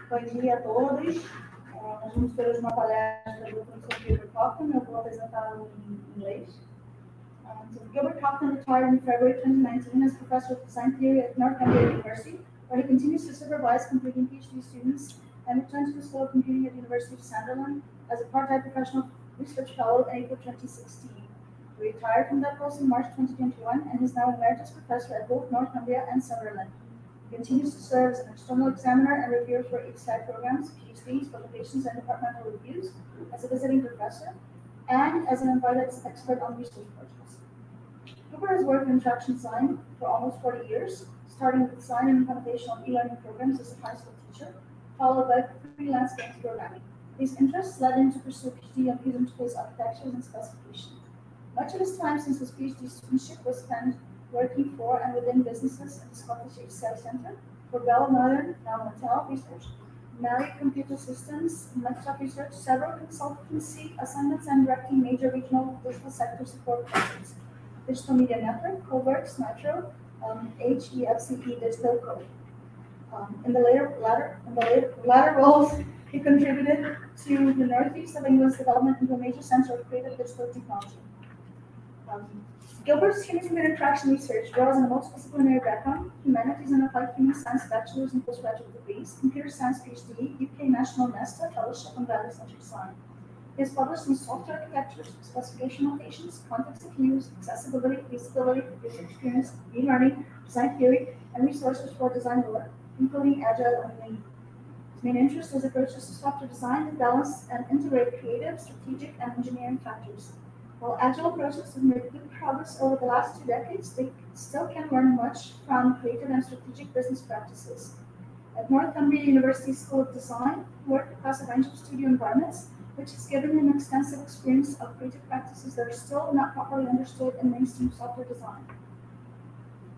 Bom dia a todos. Nós vamos ter hoje uma palestra do professor Gilbert Cochran. Eu vou apresentá-lo em inglês. So Gilbert Cochran retired in February 2019 as professor of design theory at Northumbria University, where he continues to supervise completing PhD students and returned to the School of Computing at the University of Sunderland as a part-time professional research fellow in April 2016. He retired from that post in March 2021 and is now emeritus professor at both Northumbria and Sunderland. He continues to serve as an external examiner and reviewer for HSAT programs, PhDs, publications, and departmental reviews, as a visiting professor, and as an invited expert on research projects. Gilbert has worked in instruction design for almost 40 years, starting with design and implementation of e-learning programs as a high school teacher, followed by freelance games programming. These interests led him to pursue PhD on user interface architectures and specification. Much of his time since his PhD studentship was spent working for and within businesses at the Scottish HCI Centre for Bell Northern, now Mattel Research, Mary Computer Systems, Microsoft Research, several consultancy assignments, and directing major regional digital sector support projects. Digital Media Network, Coworks, Metro, HEFCE Digital Code. In the latter roles, he contributed to the northeast of England's development into a major center of creative digital technology. Gilbert's human-to-human interaction research draws on a multidisciplinary background, humanities and applied human science bachelors and postgraduate degrees, computer science PhD, UK NESTA fellowship on value-centered design. He has published in software architectures, specification notations, context of use, accessibility, feasibility, user experience, e-learning, design theory, and resources for design work, including agile and lean. His main interest is approaches to software design to balance and integrate creative, strategic, and engineering factors. While agile approaches have made good progress over the last 2 decades, they still can learn much from creative and strategic business practices. At Northumbria University School of Design, he worked across a range of studio environments, which has given him extensive experience of creative practices that are still not properly understood in mainstream software design.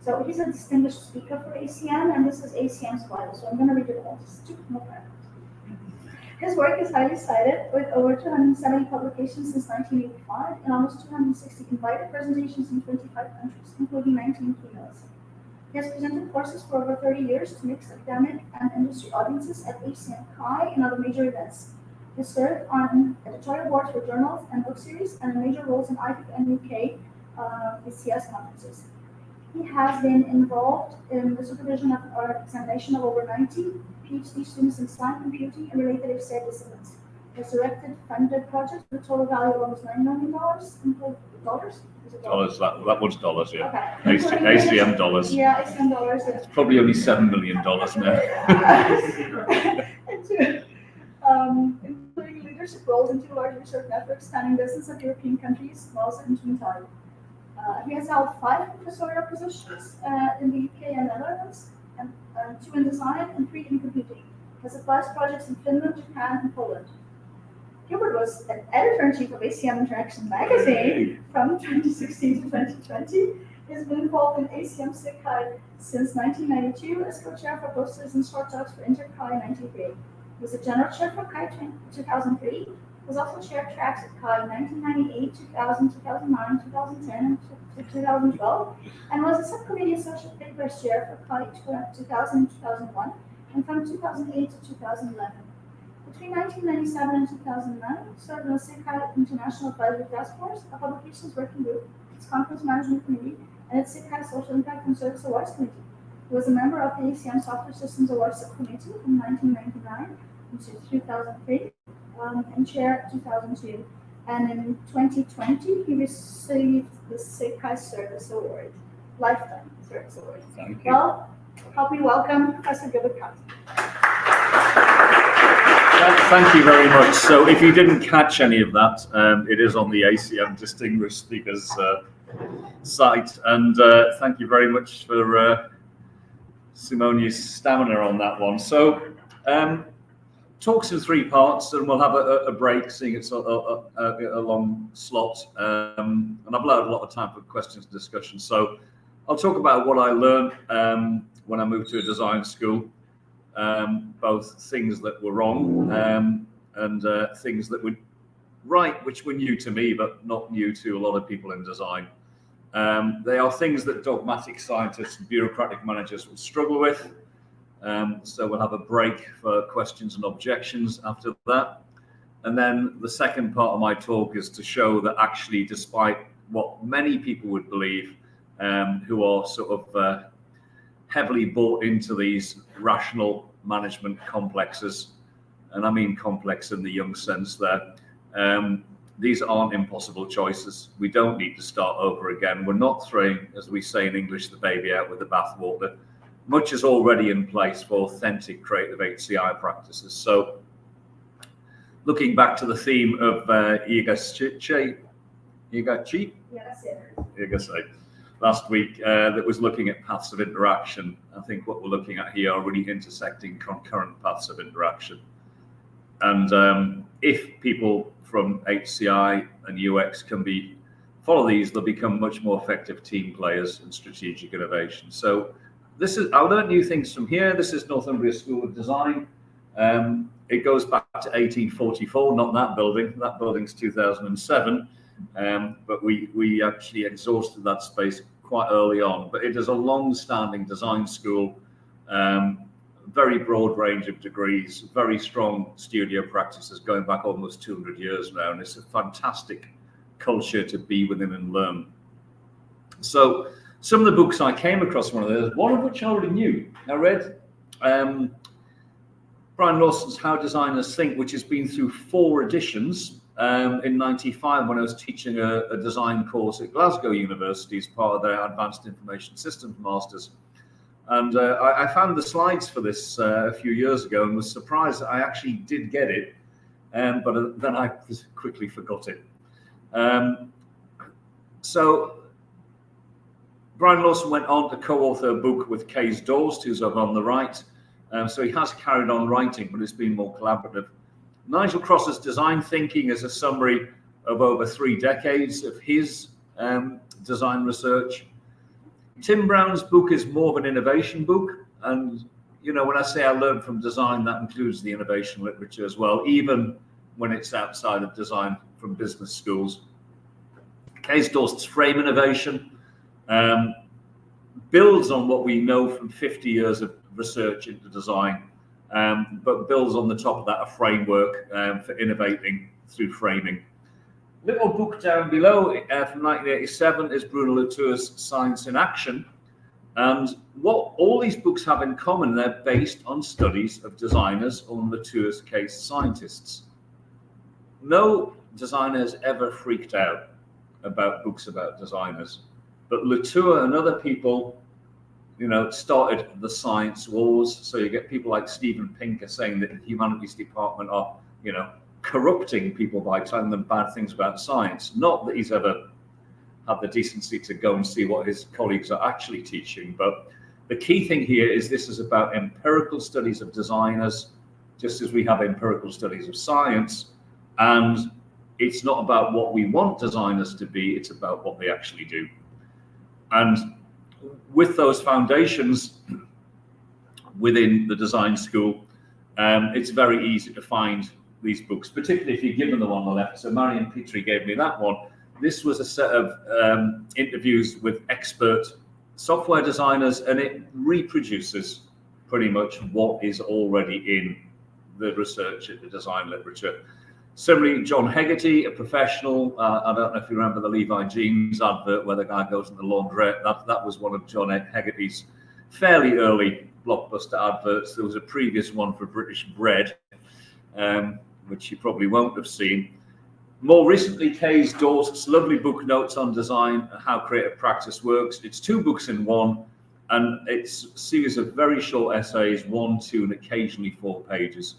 So he's a distinguished speaker for ACM, and this is ACM's bio, so I'm going to read it all. Just 2 more paragraphs. His work is highly cited, with over 270 publications since 1985 and almost 260 invited presentations in 25 countries, including 19 keynotes. He has presented courses for over 30 years to mixed academic and industry audiences at ACM CHI and other major events. He served on editorial boards for journals and book series and in major roles in IPIC and UK BCS conferences. He has been involved in the supervision of or examination of over 90 PhD students in design, computing, and related HCI disciplines. He has directed funded projects with a total value of almost $9 million, including dollars. Dollars, that was dollars, yeah. Okay. ACM dollars. Yeah, ACM dollars. Yeah. It's probably only $7 million now. Including leadership roles in 2 large research networks spanning dozens of European countries, Wales and Trinidad. He has held 5 professorial positions in the UK and Netherlands, and 2 in design and 3 in computing. He has advised projects in Finland, Japan, and Poland. Gilbert was an editor-in-chief of ACM Interaction magazine from 2016 to 2020. He has been involved in ACM SIG-CHI since 1992 as co-chair for posters and short talks for Inter-CHI in 1993. He was the general chair for CHI 2003. He was also chair of tracks at CHI in 1998, 2000, 2009, 2010, and 2012, and was a subcommittee associate papers chair for CHI 2000 2001, and from 2008 to 2011. Between 1997 and 2009, he served on the SIG-CHI International Advisory Task Force, a publications working group, its conference management committee, and its SIG-CHI Social Impact and Service Awards Committee. He was a member of the ACM Software Systems Awards Subcommittee from 1999 to 2003, and chair 2002. And in 2020, he received the SIG-CHI Service Award, Lifetime Service Award. Thank you. Well, help me welcome Professor Gilbert Cochran. Thank you very much. So if you didn't catch any of that, it is on the ACM Distinguished Speakers site. And thank you very much for Simone's stamina on that one. So talks in 3 parts, and we'll have a break, seeing it's a long slot. And I've allowed a lot of time for questions and discussion. So I'll talk about what I learned when I moved to a design school. Both things that were wrong and things that were right, which were new to me, but not new to a lot of people in design. They are things that dogmatic scientists and bureaucratic managers will struggle with. So we'll have a break for questions and objections after that. And then the second part of my talk is to show that actually, despite what many people would believe, who are sort of heavily bought into these rational management complexes, and I mean complex in the young sense there, these aren't impossible choices. We don't need to start over again. We're not throwing, as we say in English, the baby out with the bathwater. Much is already in place for authentic creative HCI practices. So looking back to the theme of Igachi last week, that was looking at paths of interaction. I think what we're looking at here are really intersecting concurrent paths of interaction. And if people from HCI and UX can follow these, they'll become much more effective team players in strategic innovation. So I learned new things from here. This is Northumbria School of Design. It goes back to 1844, not that building. That building's 2007. But we actually exhausted that space quite early on. But it is a long-standing design school, very broad range of degrees, very strong studio practices going back almost 200 years now. And it's a fantastic culture to be within and learn. So some of the books I came across, one of which I already knew. I read Brian Lawson's How Designers Think, which has been through 4 editions. In '95, when I was teaching a design course at Glasgow University as part of their Advanced Information Systems Masters. And I found the slides for this a few years ago and was surprised that I actually did get it, but then I quickly forgot it. So Brian Lawson went on to co-author a book with Cees Dorst, who's over on the right. So he has carried on writing, but it's been more collaborative. Nigel Cross's design thinking is a summary of over 3 decades of his design research. Tim Brown's book is more of an innovation book. And, you know, when I say I learned from design, that includes the innovation literature as well, even when it's outside of design from business schools. Cees Dorst's frame innovation builds on what we know from 50 years of research into design, but builds on the top of that a framework for innovating through framing. Little book down below from 1987 is Bruno Latour's Science in Action. And what all these books have in common, they're based on studies of designers, or in Latour's case, scientists. No designer has ever freaked out about books about designers, but Latour and other people, you know, started the science wars. So you get people like Steven Pinker saying that the humanities department are, you know, corrupting people by telling them bad things about science. Not that he's ever had the decency to go and see what his colleagues are actually teaching. But the key thing here is this is about empirical studies of designers, just as we have empirical studies of science. And it's not about what we want designers to be, it's about what they actually do. And with those foundations within the design school, it's very easy to find these books, particularly if you're given the one on the left. So Marion Petrie gave me that one. This was a set of interviews with expert software designers, and it reproduces pretty much what is already in the research in the design literature. Similarly, John Hegarty, a professional, I don't know if you remember the Levi Jeans advert where the guy goes in the laundrette. That was one of John Hegarty's fairly early blockbuster adverts. There was a previous one for British Bread, which you probably won't have seen. More recently, Cees Dorst's lovely book, Notes on Design, How Creative Practice Works. It's 2 books in one, and it's a series of very short essays, 1, 2, and occasionally 4 pages.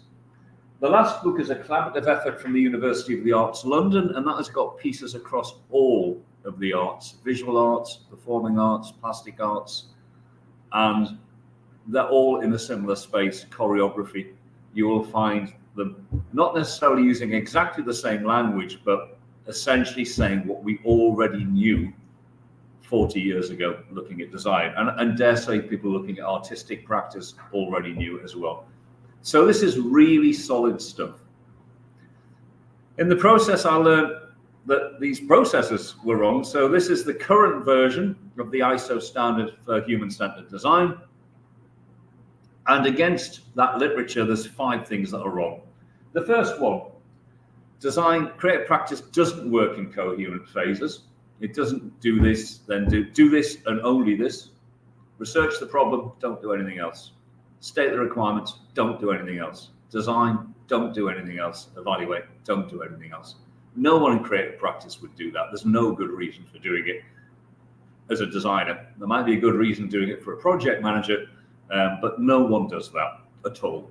The last book is a collaborative effort from the University of the Arts London, and that has got pieces across all of the arts, visual arts, performing arts, plastic arts, and they're all in a similar space, choreography. You will find them not necessarily using exactly the same language, but essentially saying what we already knew 40 years ago looking at design. And dare say people looking at artistic practice already knew it as well. So this is really solid stuff. In the process, I learned that these processes were wrong. So this is the current version of the ISO standard for human-centered design. And against that literature, there's 5 things that are wrong. The first one, design, creative practice doesn't work in coherent phases. It doesn't do this, then do this and only this. Research the problem, don't do anything else. State the requirements, don't do anything else. Design, don't do anything else. Evaluate, don't do anything else. No one in creative practice would do that. There's no good reason for doing it as a designer. There might be a good reason doing it for a project manager, but no one does that at all.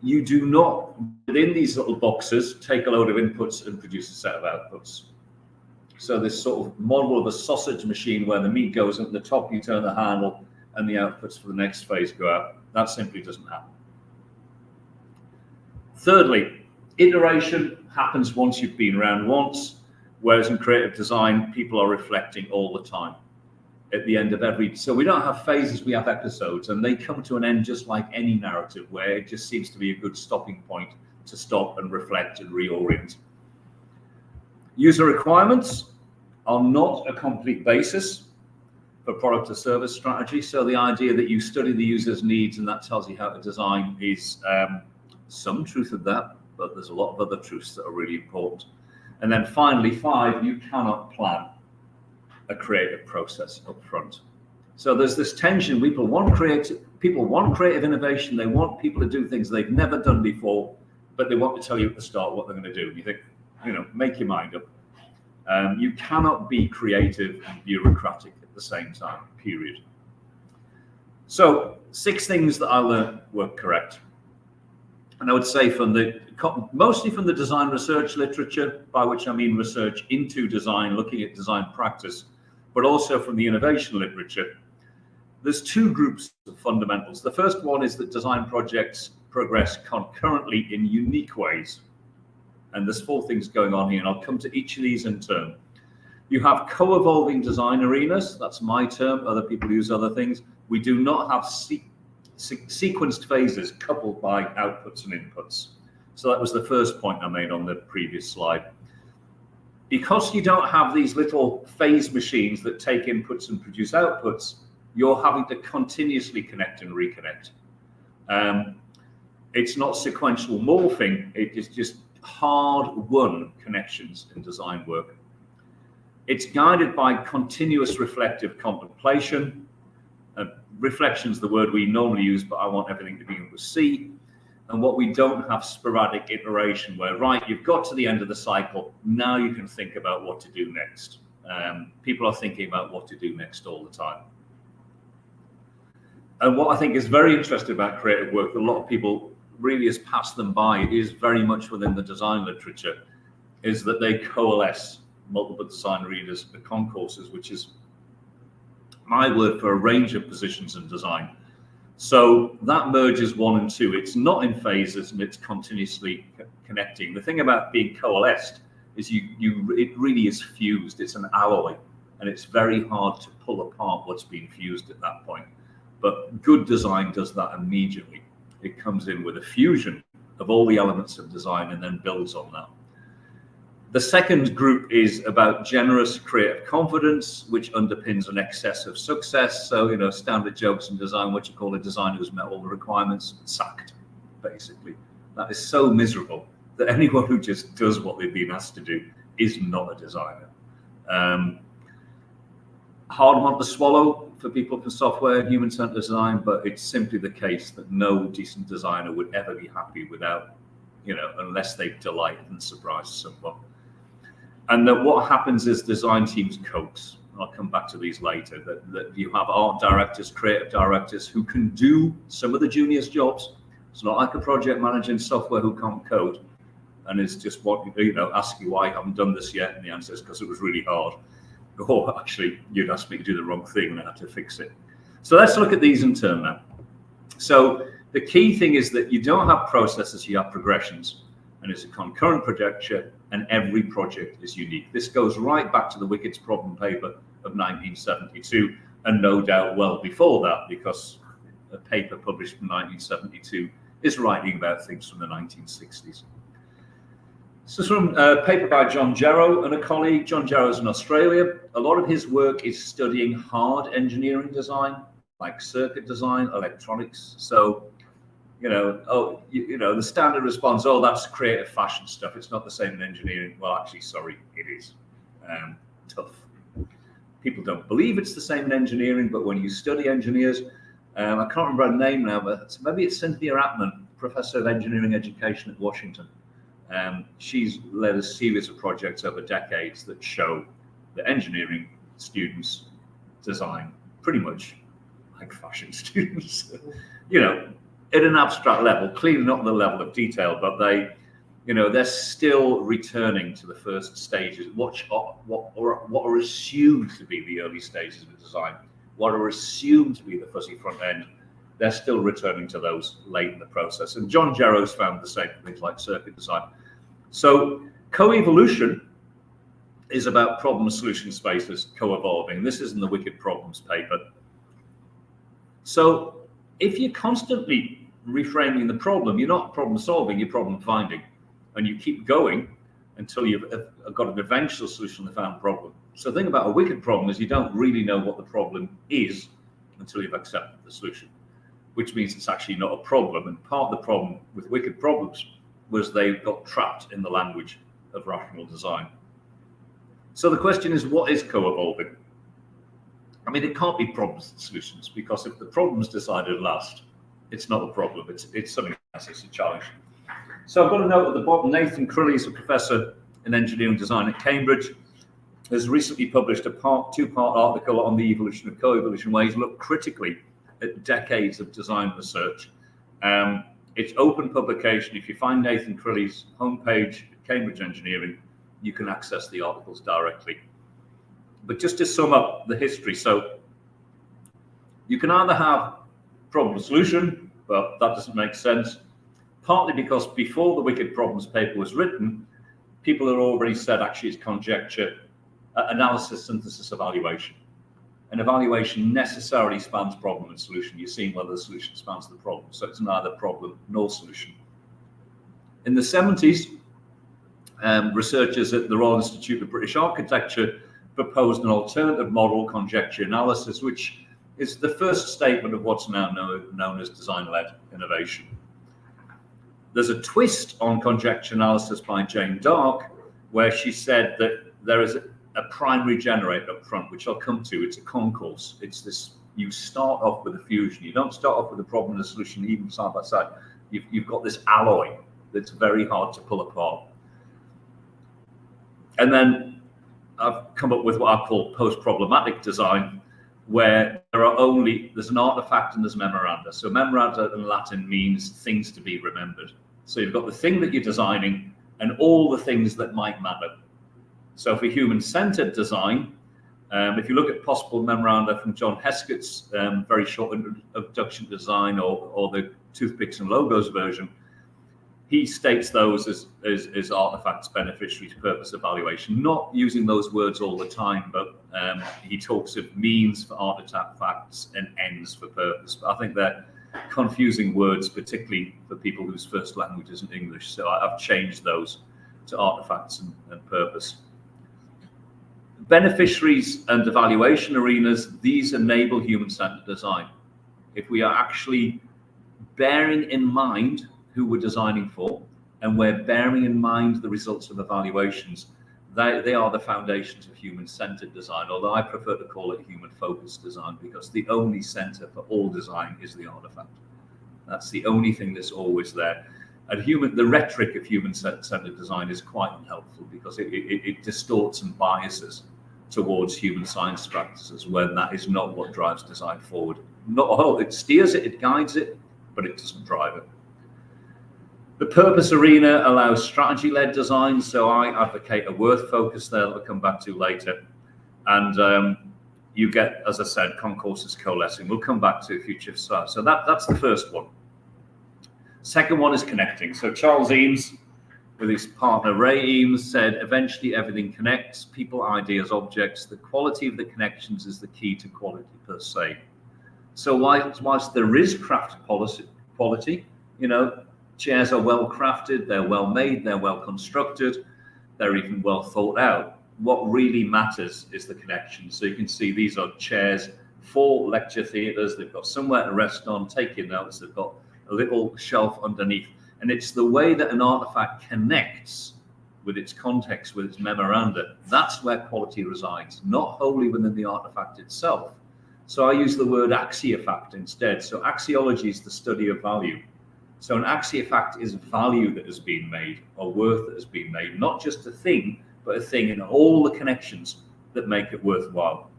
You do not, within these little boxes, take a load of inputs and produce a set of outputs. So this sort of model of a sausage machine where the meat goes at the top, you turn the handle, and the outputs for the next phase go out. That simply doesn't happen. Thirdly, iteration happens once you've been around once, whereas in creative design, people are reflecting all the time at the end of every. So we don't have phases, we have episodes, and they come to an end just like any narrative, where it just seems to be a good stopping point to stop and reflect and reorient. User requirements are not a complete basis for product or service strategy. So the idea that you study the user's needs and that tells you how to design is some truth of that, but there's a lot of other truths that are really important. And then finally, 5, you cannot plan a creative process up front. So there's this tension. People want creative innovation. They want people to do things they've never done before, but they want to tell you at the start what they're going to do. And you think, make your mind up. You cannot be creative and bureaucratic at the same time, period. So 6 things that I learned were correct. And I would say mostly from the design research literature, by which I mean research into design, looking at design practice, but also from the innovation literature. There's 2 groups of fundamentals. The first one is that design projects progress concurrently in unique ways. And there's 4 things going on here, and I'll come to each of these in turn. You have co-evolving design arenas. That's my term. Other people use other things. We do not have sequenced phases coupled by outputs and inputs. So that was the first point I made on the previous slide. Because you don't have these little phase machines that take inputs and produce outputs, you're having to continuously connect and reconnect. It's not sequential morphing, it is just hard-won connections in design work. It's guided by continuous reflective contemplation. Reflection's the word we normally use, but I want everything to begin with C. And what we don't have sporadic iteration where, right, you've got to the end of the cycle, now you can think about what to do next. People are thinking about what to do next all the time. And what I think is very interesting about creative work that a lot of people really has passed them by, is very much within the design literature, is that they coalesce multiple design readers, the concourses, which is my word for a range of positions in design. So that merges 1 and 2. It's not in phases and it's continuously connecting. The thing about being coalesced is it really is fused. It's an alloy, and it's very hard to pull apart what's been fused at that point. But good design does that immediately. It comes in with a fusion of all the elements of design and then builds on that. The second group is about generous creative confidence, which underpins an excess of success. So, standard jokes in design, what you call a designer who's met all the requirements, sacked, basically. That is so miserable that anyone who just does what they've been asked to do is not a designer. Hard one to swallow for people for software and human-centered design, but it's simply the case that no decent designer would ever be happy without, unless they've delighted and surprised someone. And that what happens is design teams coax. I'll come back to these later, that you have art directors, creative directors who can do some of the juniors' jobs. It's not like a project manager in software who can't code and is just ask you why I haven't done this yet, and the answer is because it was really hard. Or actually, you'd ask me to do the wrong thing and I had to fix it. So let's look at these in turn now. So the key thing is that you don't have processes, you have progressions. And it's a concurrent projection, and every project is unique. This goes right back to the Wickets problem paper of 1972, and no doubt well before that, because a paper published in 1972 is writing about things from the 1960s. This is from a paper by John Jarrow and a colleague. John Jarrow is in Australia. a lot of his work is studying hard engineering design, like circuit design, electronics. So, the standard response, oh, that's creative fashion stuff. It's not the same in engineering. Well, actually, sorry, it is. Tough. People don't believe it's the same in engineering, but when you study engineers, I can't remember her name now, but maybe it's Cynthia Atman, Professor of Engineering Education at Washington. She's led a series of projects over decades that show that engineering students design pretty much like fashion students, at an abstract level, clearly not the level of detail, but they're still returning to the first stages, what are assumed to be the early stages of design, what are assumed to be the fuzzy front end. They're still returning to those late in the process. And John Jarrow's found the same for things like circuit design. So co-evolution is about problem solution spaces co-evolving. This is in the Wicked Problems paper. So if you're constantly reframing the problem, you're not problem solving, you're problem finding. And you keep going until you've got an eventual solution to the found problem. So the thing about a wicked problem is you don't really know what the problem is until you've accepted the solution, which means it's actually not a problem. And part of the problem with wicked problems was they got trapped in the language of rational design. So the question is, what is co-evolving? I mean, it can't be problems and solutions, because if the problem's decided last, it's not a problem, it's something else, it's a challenge. So I've got a note at the bottom. Nathan Crilly is a professor in engineering design at Cambridge, has recently published a two-part article on the evolution of co-evolution, where he's looked critically at decades of design research. It's open publication. If you find Nathan Crilly's homepage at Cambridge Engineering, you can access the articles directly. But just to sum up the history, so you can either have problem solution, but that doesn't make sense, partly because before the Wicked Problems paper was written, people had already said actually it's conjecture, analysis, synthesis, evaluation. And evaluation necessarily spans problem and solution. You're seeing whether the solution spans the problem. So it's neither problem nor solution. In the 70s, researchers at the Royal Institute of British Architecture proposed an alternative model, conjecture analysis, which is the first statement of what's now known as design-led innovation. There's a twist on conjecture analysis by Jane Dark, where she said that there is a primary generator up front, which I'll come to. It's a concourse. It's this, you start off with a fusion. You don't start off with a problem and a solution, even side by side. You've got this alloy that's very hard to pull apart. And then I've come up with what I call post-problematic design, where there's an artifact and there's memoranda. So memoranda in Latin means things to be remembered. So you've got the thing that you're designing and all the things that might matter. So for human-centered design, if you look at possible memoranda from John Heskett's very short introduction to design, or the toothpicks and logos version, he states those as artifacts, beneficiaries, purpose, evaluation, not using those words all the time, but he talks of means for artifacts and ends for purpose. But I think they're confusing words, particularly for people whose first language isn't English. So I've changed those to artifacts and purpose. Beneficiaries and evaluation arenas, these enable human-centered design. If we are actually bearing in mind who we're designing for, and we're bearing in mind the results of evaluations, they are the foundations of human-centered design, although I prefer to call it human-focused design, because the only center for all design is the artifact. That's the only thing that's always there. And the rhetoric of human-centered design is quite unhelpful, because it distorts and biases towards human science practices when that is not what drives design forward. It steers it, it guides it, but it doesn't drive it. The purpose arena allows strategy-led design, so I advocate a worth focus there that I'll come back to later. And you get, as I said, concourses coalescing. We'll come back to future stuff. So that's the first one. Second one is connecting. So Charles Eames, with his partner Ray Eames, said, eventually everything connects, people, ideas, objects. The quality of the connections is the key to quality per se. So whilst there is craft quality, chairs are well crafted, they're well made, they're well constructed, they're even well thought out. what really matters is the connection. So you can see these are chairs for lecture theatres. They've got somewhere to rest on, take your notes. They've got a little shelf underneath. And it's the way that an artifact connects with its context, with its memoranda. That's where quality resides, not wholly within the artifact itself. So I use the word axiofact instead. So axiology is the study of value. So an axiofact is value that has been made, or worth that has been made, not just a thing, but a thing in all the connections that make it worthwhile.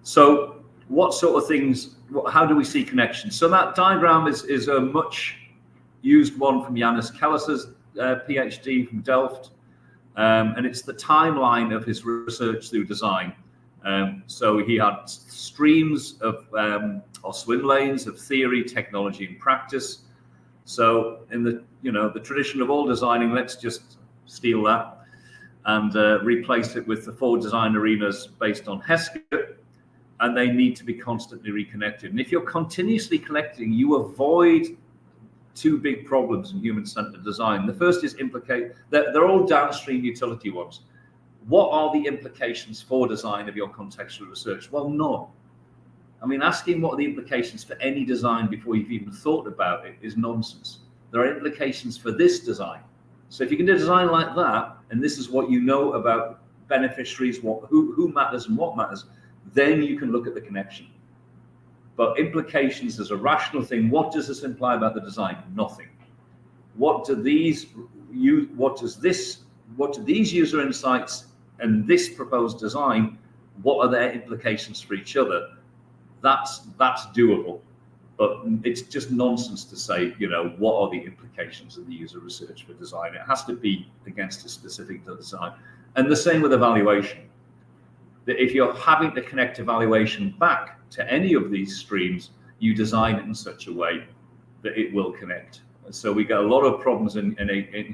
So what sort of things, how do we see connections? So that diagram is a much used one from Janus Kellis's PhD from Delft, and it's the timeline of his research through design. So he had streams of or swim lanes of theory, technology, and practice. So in the tradition of all designing, let's just steal that and replace it with the 4 design arenas based on Hesketh, and they need to be constantly reconnected. And if you're continuously connecting, you avoid 2 big problems in human-centered design. The first is they're all downstream utility ones. What are the implications for design of your contextual research? Well, none. I mean, asking what are the implications for any design before you've even thought about it is nonsense. There are implications for this design. So if you can do a design like that, and this is what you know about beneficiaries, who matters and what matters, then you can look at the connection. But implications as a rational thing, what does this imply about the design? Nothing. What do these user insights and this proposed design, what are their implications for each other? That's doable, but it's just nonsense to say, what are the implications of the user research for design? It has to be against a specific design. And the same with evaluation. That if you're having to connect evaluation back to any of these streams, you design it in such a way that it will connect. So we get a lot of problems in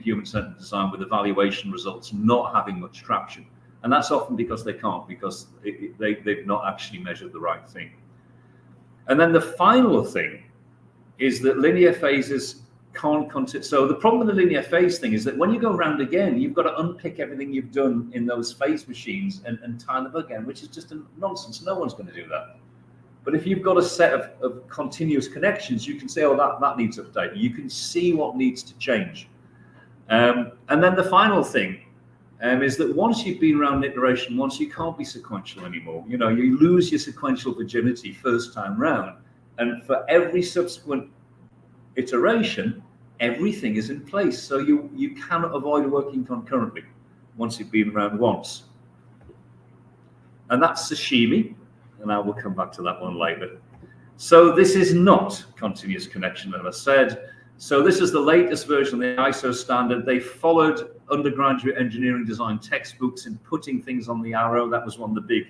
human-centered design with evaluation results not having much traction. And that's often because they can't, because they've not actually measured the right thing. And then the final thing is that linear phases can't continue. So the problem with the linear phase thing is that when you go around again, you've got to unpick everything you've done in those phase machines and tie them again, which is just a nonsense. No one's going to do that. But if you've got a set of continuous connections, you can say, oh, that needs update. You can see what needs to change. And then the final thing is that once you've been around an iteration once, you can't be sequential anymore. You lose your sequential virginity first time round. And for every subsequent iteration, everything is in place. So you cannot avoid working concurrently once you've been around once. And that's sashimi. And I will come back to that one later. So this is not continuous connection, as I said. So this is the latest version of the ISO standard. They followed undergraduate engineering design textbooks in putting things on the arrow. That was one of the big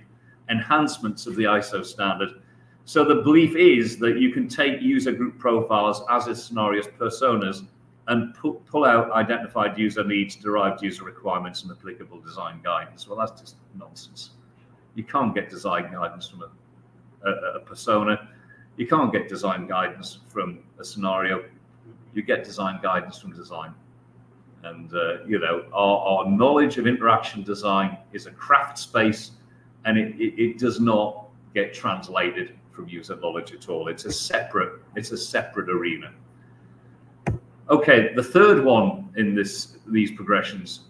enhancements of the ISO standard. So the belief is that you can take user group profiles, as is scenarios, personas, and pull out identified user needs, derived user requirements, and applicable design guidance. Well, that's just nonsense. You can't get design guidance from a persona. You can't get design guidance from a scenario. You get design guidance from design. And, our knowledge of interaction design is a craft space, and it does not get translated from user knowledge at all. It's a separate arena. Okay, the third one in these progressions,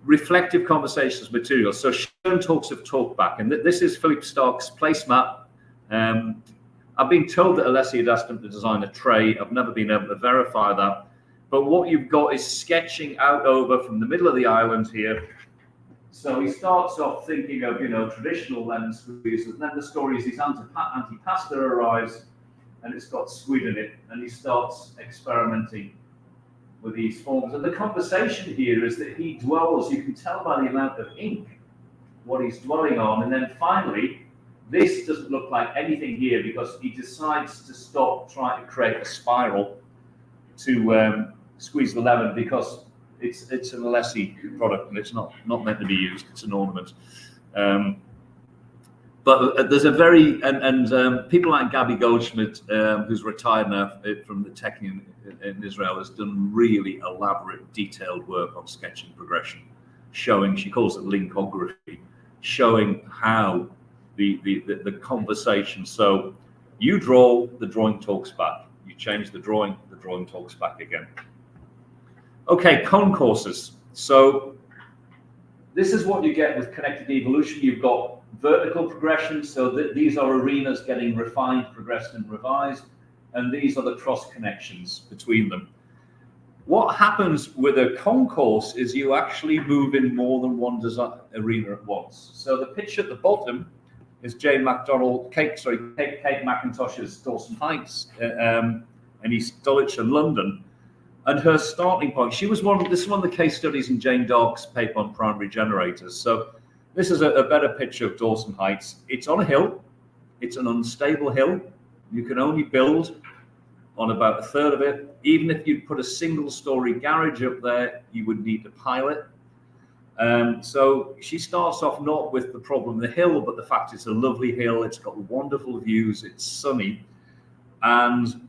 reflective conversations material. So Sharon talks of talkback, and this is Philip Stark's placemat. I've been told that Alessi had asked him to design a tray. I've never been able to verify that. But what you've got is sketching out over from the middle of the island here. So he starts off thinking of, traditional lemon squeezes, and then the story is his antipasta arrives, and it's got squid in it, and he starts experimenting with these forms. And the conversation here is that he dwells, you can tell by the amount of ink, what he's dwelling on. And then finally, this doesn't look like anything here because he decides to stop trying to create a spiral to squeeze the lemon, because it's an Alessi product and it's not meant to be used. It's an ornament. But there's a very, people like Gabby Goldschmidt, who's retired now from the tech in Israel, has done really elaborate, detailed work on sketching progression, showing, she calls it linkography, showing how the conversation. So you draw, the drawing talks back. You change the drawing talks back again. Okay, concourses. So this is what you get with connected evolution. You've got vertical progression, so these are arenas getting refined, progressed, and revised, and these are the cross connections between them. What happens with a concourse is you actually move in more than one arena at once. So the picture at the bottom is Kate McIntosh's Dawson Heights in East Dulwich and London. And her starting point, this is one of the case studies in Jane Dark's paper on primary generators. So this is a better picture of Dawson Heights. It's on a hill. It's an unstable hill. You can only build on about a third of it. Even if you put a single-story garage up there, you would need to pile it. So she starts off not with the problem of the hill, but the fact it's a lovely hill. It's got wonderful views. It's sunny. And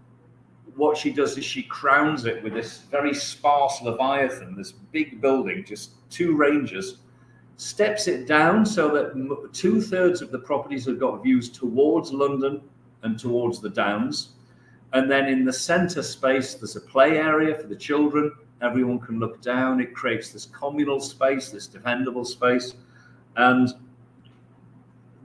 what she does is she crowns it with this very sparse Leviathan, this big building, just 2 ranges, steps it down so that 2/3 of the properties have got views towards London and towards the Downs. And then in the center space, there's a play area for the children. Everyone can look down. It creates this communal space, this defendable space. And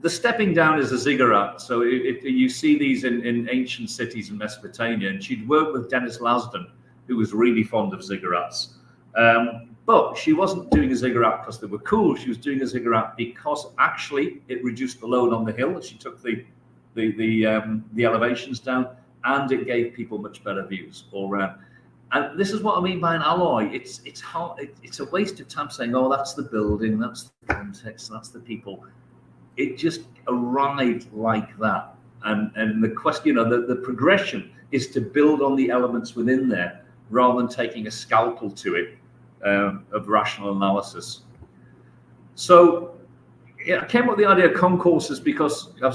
the stepping down is a ziggurat. So you see these in ancient cities in Mesopotamia. And she'd worked with Dennis Lasden, who was really fond of ziggurats. But she wasn't doing a ziggurat because they were cool. She was doing a ziggurat because actually it reduced the load on the hill. She took the elevations down, and it gave people much better views all around. And this is what I mean by an alloy. It's hard. It's a waste of time saying, oh, that's the building, that's the context, that's the people. It just arrived like that. And the question, the progression is to build on the elements within there rather than taking a scalpel to it of rational analysis. So I came up with the idea of concourses because I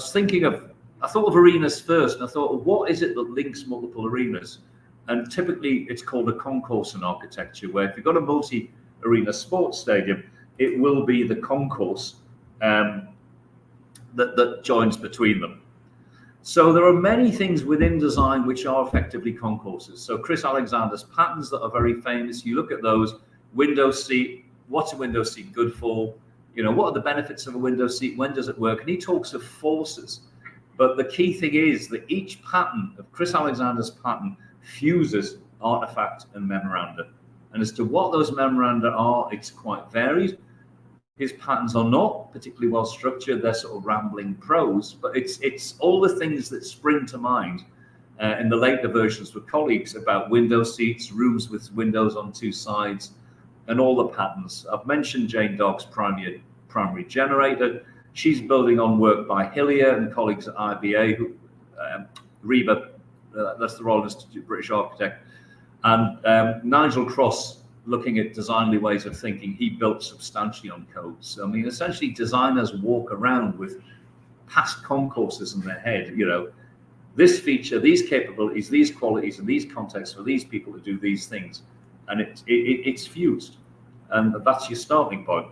thought of arenas first, and I thought, well, what is it that links multiple arenas? And typically it's called a concourse in architecture, where if you've got a multi-arena sports stadium, it will be the concourse that joins between them. So there are many things within design which are effectively concourses. So Chris Alexander's patterns that are very famous, you look at those, window seat, what's a window seat good for? What are the benefits of a window seat? When does it work? And he talks of forces. But the key thing is that each pattern of Chris Alexander's pattern fuses artifact and memoranda. And as to what those memoranda are, it's quite varied. His patterns are not particularly well structured. They're sort of rambling prose, but it's all the things that spring to mind in the later versions with colleagues about window seats, rooms with windows on 2 sides, and all the patterns. I've mentioned Jane Dark's primary generator. She's building on work by Hillier and colleagues at IBA, Reba, that's the Royal Institute British Architect, and Nigel Cross, looking at designly ways of thinking. He built substantially on codes. I mean, essentially designers walk around with past concourses in their head, this feature, these capabilities, these qualities, and these contexts for these people to do these things. And it's fused. And that's your starting point.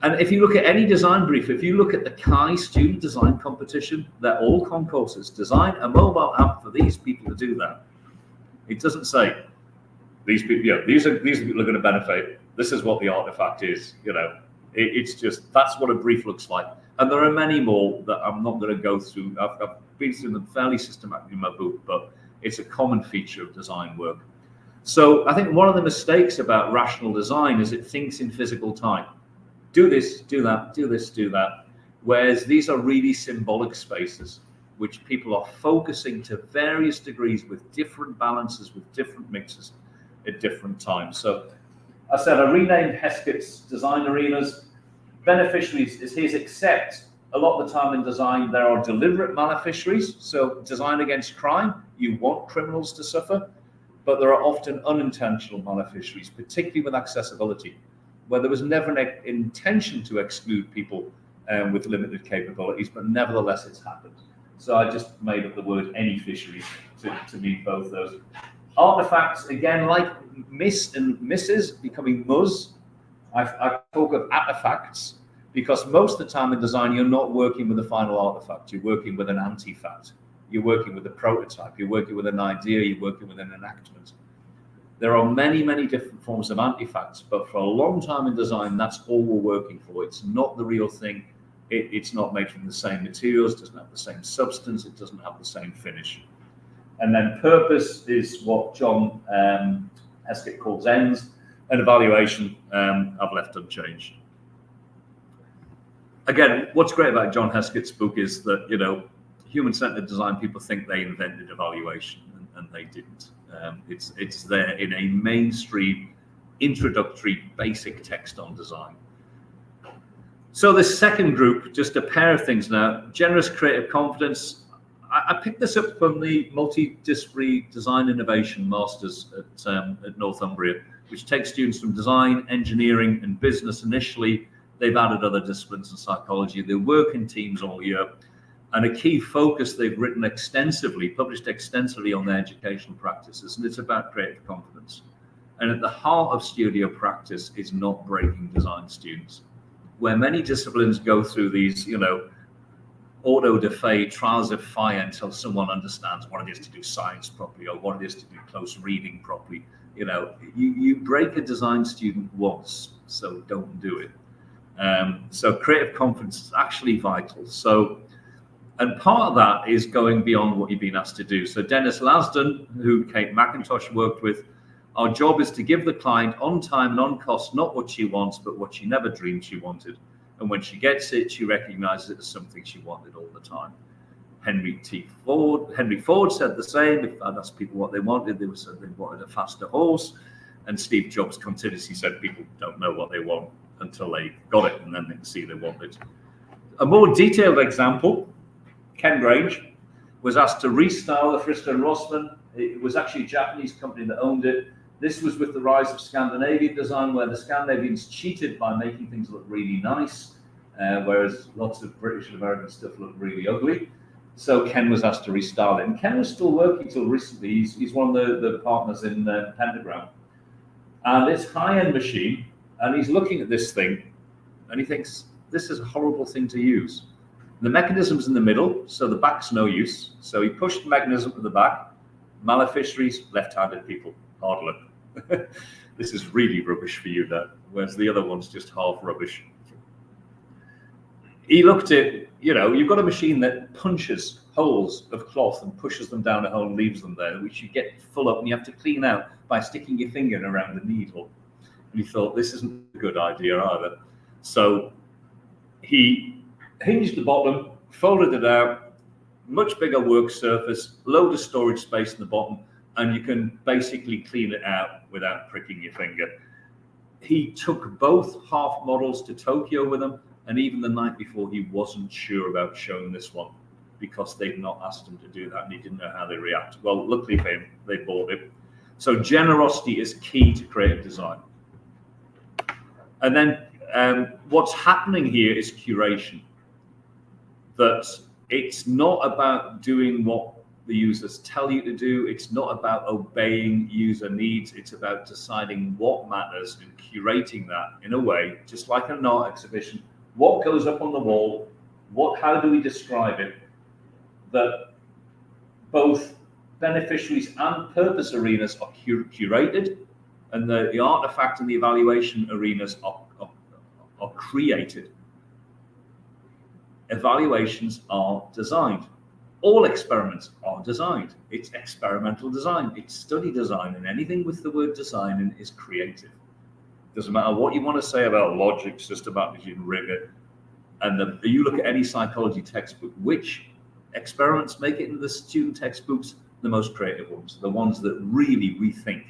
And if you look at any design brief, if you look at the CHI student design competition, they're all concourses. Design a mobile app for these people to do that. It doesn't say, these people, these people are going to benefit. This is what the artifact is. It's just, that's what a brief looks like. And there are many more that I'm not going to go through. I've been through them fairly systematically in my book, but it's a common feature of design work. So I think one of the mistakes about rational design is it thinks in physical time. Do this, do that, do this, do that. Whereas these are really symbolic spaces, which people are focusing to various degrees with different balances, with different mixes at different times. So I said I renamed Heskett's design arenas. Beneficiaries is his, except a lot of the time in design there are deliberate maleficiaries. So design against crime, you want criminals to suffer, but there are often unintentional maleficiaries, particularly with accessibility, where there was never an intention to exclude people with limited capabilities, but nevertheless it's happened. So I just made up the word any fisheries to mean both those. Artifacts, again, like Miss and Mrs. becoming Ms, I talk of artifacts because most of the time in design, you're not working with a final artifact, you're working with an antifact. You're working with a prototype, you're working with an idea, you're working with an enactment. There are many, many different forms of artifacts, but for a long time in design, that's all we're working for. It's not the real thing. It's not made from the same materials, it doesn't have the same substance, it doesn't have the same finish. And then purpose is what John Heskett calls ends, and evaluation I've left unchanged. Again, what's great about John Heskett's book is that, you know, human-centered design, people think they invented evaluation, and they didn't. It's there in a mainstream, introductory, basic text on design. So the second group, just a pair of things now, generous creative confidence. I picked this up from the multidisciplinary design innovation masters at Northumbria, which takes students from design, engineering, and business initially. They've added other disciplines and psychology. They work in teams all year. And a key focus they've written extensively, published extensively on their educational practices, and it's about creative confidence. And at the heart of studio practice is not breaking design students. Where many disciplines go through these, you know, auto de fe, trials of fire until someone understands what it is to do science properly or what it is to do close reading properly. You know, you break a design student once, so don't do it. So creative confidence is actually vital. And part of that is going beyond what you've been asked to do. So Dennis Lasdon, who Kate McIntosh worked with, our job is to give the client on time and on cost, not what she wants, but what she never dreamed she wanted. And when she gets it, she recognizes it as something she wanted all the time. Henry Ford said the same. If I'd asked people what they wanted, they would say they wanted a faster horse. And Steve Jobs continuously said people don't know what they want until they got it, and then they can see they want it. A more detailed example, Ken Grange was asked to restyle the Frister and Rossmann. It was actually a Japanese company that owned it. This was with the rise of Scandinavian design, where the Scandinavians cheated by making things look really nice, whereas lots of British and American stuff looked really ugly. So Ken was asked to restyle it. And Ken was still working till recently. He's one of the partners in Pentagram. And it's a high-end machine, and he's looking at this thing, and he thinks, this is a horrible thing to use. The mechanism's in the middle, so the back's no use. So he pushed the mechanism to the back. Malefisheries, left-handed people, hard luck. This is really rubbish for you, that, whereas the other one's just half rubbish. He looked at, you know, you've got a machine that punches holes of cloth and pushes them down a hole and leaves them there, which you get full up and you have to clean out by sticking your finger around the needle. And he thought, this isn't a good idea either. So he hinged the bottom, folded it out, much bigger work surface, load of storage space in the bottom, and you can basically clean it out without pricking your finger. He took both half models to Tokyo with him, and even the night before, he wasn't sure about showing this one because they'd not asked him to do that, and he didn't know how they react. Well, luckily for him, they bought it. So generosity is key to creative design. And then what's happening here is curation. That it's not about doing what the users tell you to do. It's not about obeying user needs. It's about deciding what matters and curating that in a way, just like an art exhibition. What goes up on the wall? How do we describe it? That both beneficiaries and purpose arenas are curated, and the artifact and the evaluation arenas are created. Evaluations are designed. All experiments are designed. It's experimental design. It's study design, and anything with the word design in is creative. Doesn't matter what you want to say about logic, systematic rigor. And you look at any psychology textbook, which experiments make it into the student textbooks? The most creative ones, the ones that really rethink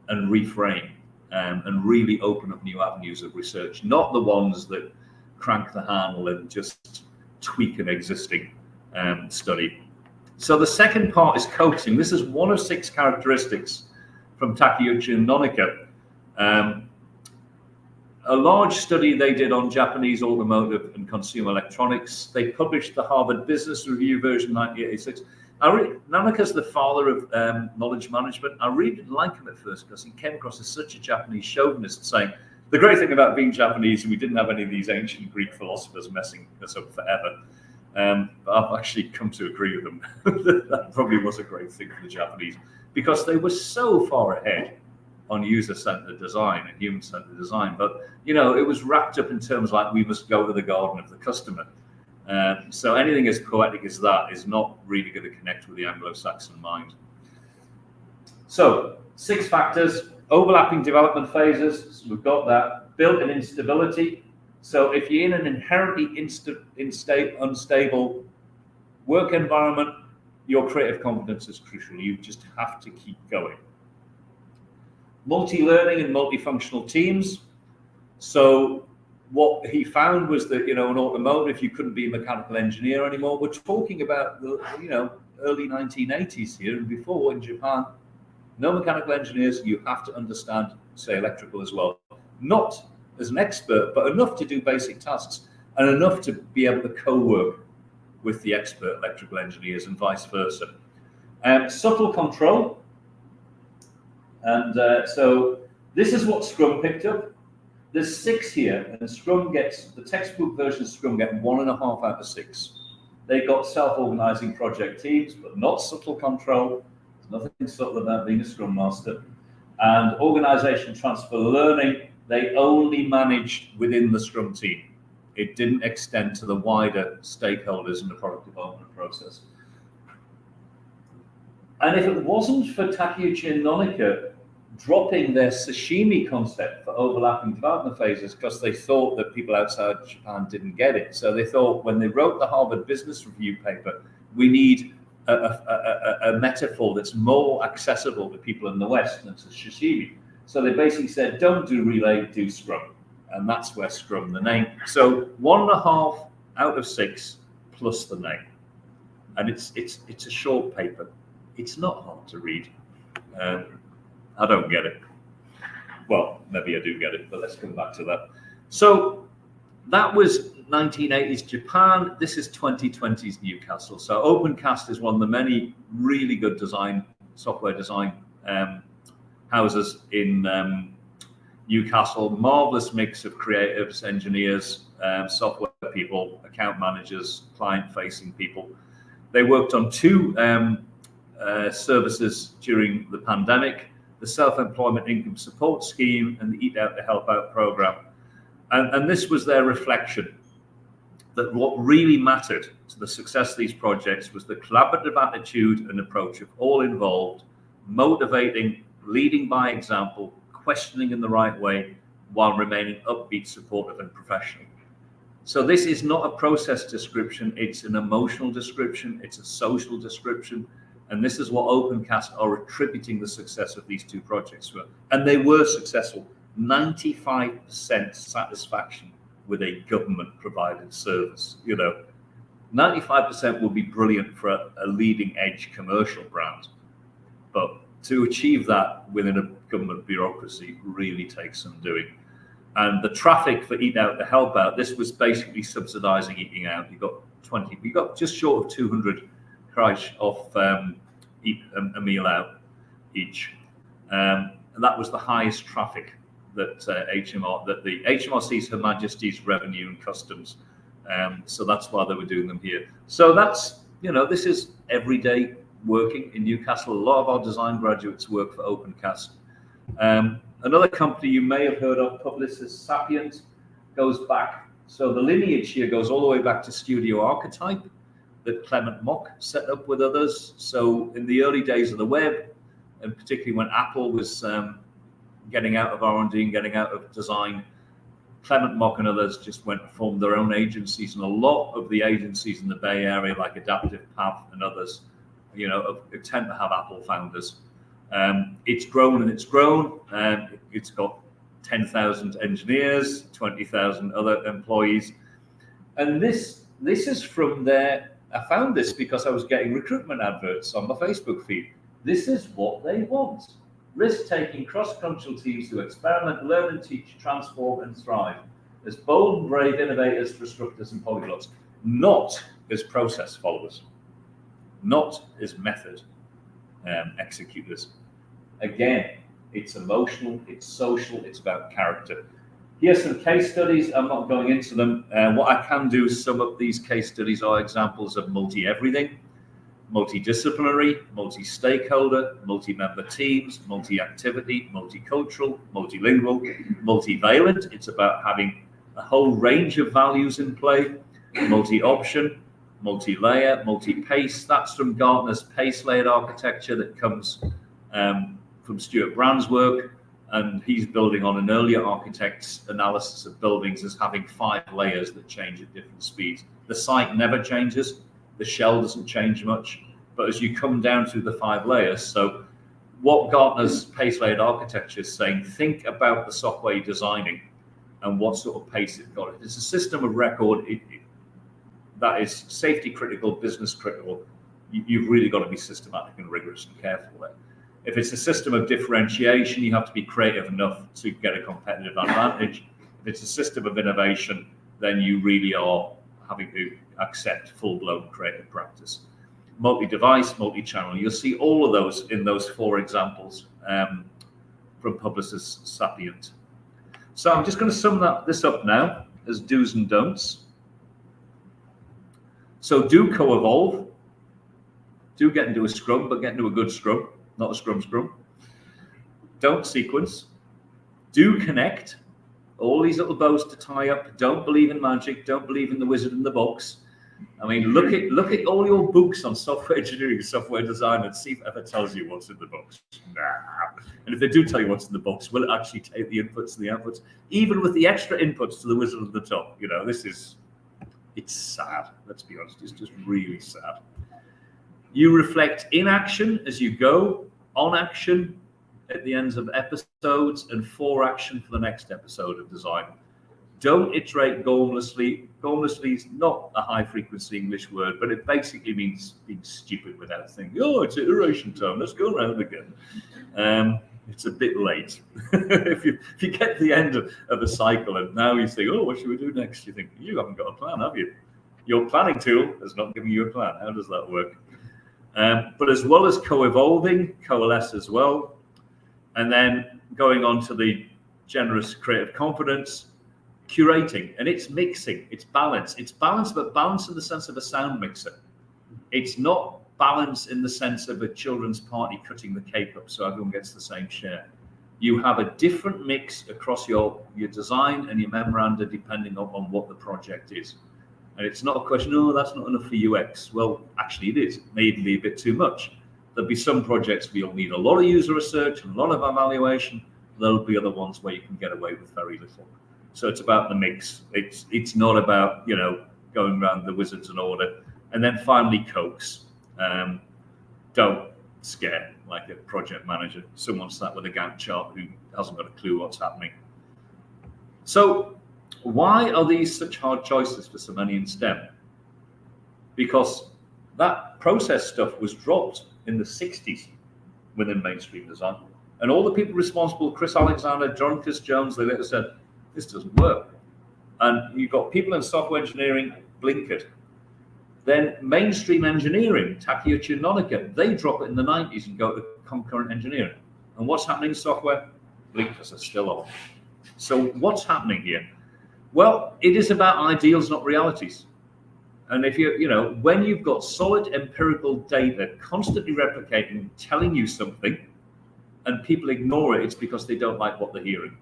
and reframe and really open up new avenues of research, not the ones that crank the handle and just tweak an existing study. So the second part is coaxing. This is one of 6 characteristics from Takeuchi and Nonika. a large study they did on Japanese automotive and consumer electronics. They published the Harvard Business Review version 1986. Nanake's the father of knowledge management. I really didn't like him at first because he came across as such a Japanese chauvinist, saying the great thing about being Japanese, we didn't have any of these ancient Greek philosophers messing us up forever. But I've actually come to agree with them. That probably was a great thing for the Japanese because they were so far ahead on user-centered design and human-centered design. But, you know, it was wrapped up in terms like we must go to the garden of the customer. So anything as poetic as that is not really going to connect with the Anglo-Saxon mind. So 6 factors: overlapping development phases. So we've got that. Built-in instability. So if you're in an inherently unstable work environment, your creative competence is crucial. You just have to keep going. Multi-learning and multifunctional teams. So what he found was that, you know, in automotive, you couldn't be a mechanical engineer anymore. We're talking about the, you know, early 1980s here, and before in Japan, no mechanical engineers. You have to understand, say, electrical as well. Not as an expert, but enough to do basic tasks and enough to be able to co-work with the expert electrical engineers and vice versa. Subtle control. And so this is what Scrum picked up. There's 6 here, and Scrum gets, the textbook version of Scrum get 1.5 out of 6. They got self-organizing project teams, but not subtle control. There's nothing subtle about being a Scrum Master. And organization transfer learning, they only managed within the Scrum team. It didn't extend to the wider stakeholders in the product development process. And if it wasn't for Takeuchi and Nonaka dropping their sashimi concept for overlapping development phases because they thought that people outside Japan didn't get it. So they thought when they wrote the Harvard Business Review paper, we need a metaphor that's more accessible to people in the West than to sashimi. So they basically said, don't do relay, do Scrum. And that's where Scrum, the name. So 1.5 out of 6 plus the name. And it's a short paper. It's not hard to read. I don't get it. Well, maybe I do get it, but let's come back to that. So that was 1980s Japan. This is 2020's Newcastle. So OpenCast is one of the many really good software design houses in Newcastle. Marvelous mix of creatives, engineers, software people, account managers, client-facing people. They worked on 2 services during the pandemic: the Self-Employment Income Support Scheme and the Eat Out to Help Out program. And this was their reflection that what really mattered to the success of these projects was the collaborative attitude and approach of all involved, motivating, leading by example, questioning in the right way, while remaining upbeat, supportive, and professional. So this is not a process description, it's an emotional description, it's a social description. And this is what OpenCast are attributing the success of these 2 projects to. And they were successful. 95% satisfaction with a government-provided service. You know, 95% will be brilliant for a leading-edge commercial brand. But to achieve that within a government bureaucracy really takes some doing. And the traffic for Eat Out to Help Out, this was basically subsidizing eating out. You got just short of 200 price of eat a meal out each, and that was the highest traffic that the HMRC's Her Majesty's Revenue and Customs. So that's why they were doing them here. So that's, you know, this is everyday working in Newcastle. A lot of our design graduates work for OpenCast. Another company you may have heard of, Publicis Sapient, goes back. So the lineage here goes all the way back to Studio Archetype that Clement Mock set up with others. So in the early days of the web, and particularly when Apple was getting out of R&D and getting out of design, Clement Mock and others just went and formed their own agencies. And a lot of the agencies in the Bay Area, like Adaptive Path and others, you know, tend to have Apple founders. It's grown and it's grown. It's got 10,000 engineers, 20,000 other employees. And this is from there. I found this because I was getting recruitment adverts on my Facebook feed. This is what they want. risk-taking, cross-cultural teams who experiment, learn and teach, transform and thrive as bold and brave innovators, disruptors and polyglots, not as process followers, not as method executors. Again, it's emotional, it's social, it's about character. Here's some case studies. I'm not going into them. What I can do is sum up these case studies are examples of multi-everything, multidisciplinary, multi-stakeholder, multi-member teams, multi-activity, multicultural, multilingual, multivalent. It's about having a whole range of values in play, multi-option, multi-layer, multi-pace. That's from Gartner's pace-layered architecture that comes from Stuart Brand's work, and he's building on an earlier architect's analysis of buildings as having 5 layers that change at different speeds. The site never changes, the shell doesn't change much, but as you come down through the 5 layers, so what Gartner's pace-layered architecture is saying, think about the software you're designing and what sort of pace it's got. If it's a system of record that is safety critical, business critical, you've really got to be systematic and rigorous and careful there. If it's a system of differentiation, you have to be creative enough to get a competitive advantage. If it's a system of innovation, then you really are having to accept full-blown creative practice. Multi-device, multi-channel. You'll see all of those in those 4 examples from Publicis Sapient. So I'm just going to sum this up now as do's and don'ts. So do co-evolve. Do get into a scrum, but get into a good scrum. Not a scrum. Don't sequence. Do connect. All these little bows to tie up. Don't believe in magic. Don't believe in the wizard in the box. I mean, look at all your books on software engineering, software design, and see if it ever tells you what's in the box. Nah. And if they do tell you what's in the box, will it actually take the inputs and the outputs? Even with the extra inputs to the wizard at the top, it's sad. Let's be honest. It's just really sad. You reflect in action as you go, on action at the ends of episodes, and for action for the next episode of design. Don't iterate gormlessly. Gormlessly is not a high frequency English word, but it basically means being stupid without thinking, oh, it's iteration time, let's go around again. It's a bit late. if you get to the end of a cycle and now you think, oh, what should we do next? You think, you haven't got a plan, have you? Your planning tool has not given you a plan. How does that work? But as well as co-evolving, coalesce as well. And then going on to the generous creative confidence, curating, and it's mixing, it's balance. It's balance, but balance in the sense of a sound mixer. It's not balance in the sense of a children's party cutting the cake up so everyone gets the same share. You have a different mix across your design and your memoranda depending on what the project is. And it's not a question, oh, that's not enough for UX. Well, actually it is. It may even be a bit too much. There'll be some projects where you'll need a lot of user research and a lot of evaluation. There'll be other ones where you can get away with very little. So it's about the mix. It's not about, going around the wizards in order. And then finally, coax. Don't scare like a project manager. Someone sat with a Gantt chart who hasn't got a clue what's happening. So why are these such hard choices for so many in STEM? Because that process stuff was dropped in the 60s within mainstream design. And all the people responsible, Chris Alexander, John Chris Jones, they later said, this doesn't work. And you've got people in software engineering blinkered. Then mainstream engineering, Takeuchi and Nonaka, they drop it in the 90s and go to concurrent engineering. And what's happening in software? Blinkers are still on. So what's happening here? Well, it is about ideals, not realities. And if when you've got solid empirical data constantly replicating, telling you something, and people ignore it, it's because they don't like what they're hearing.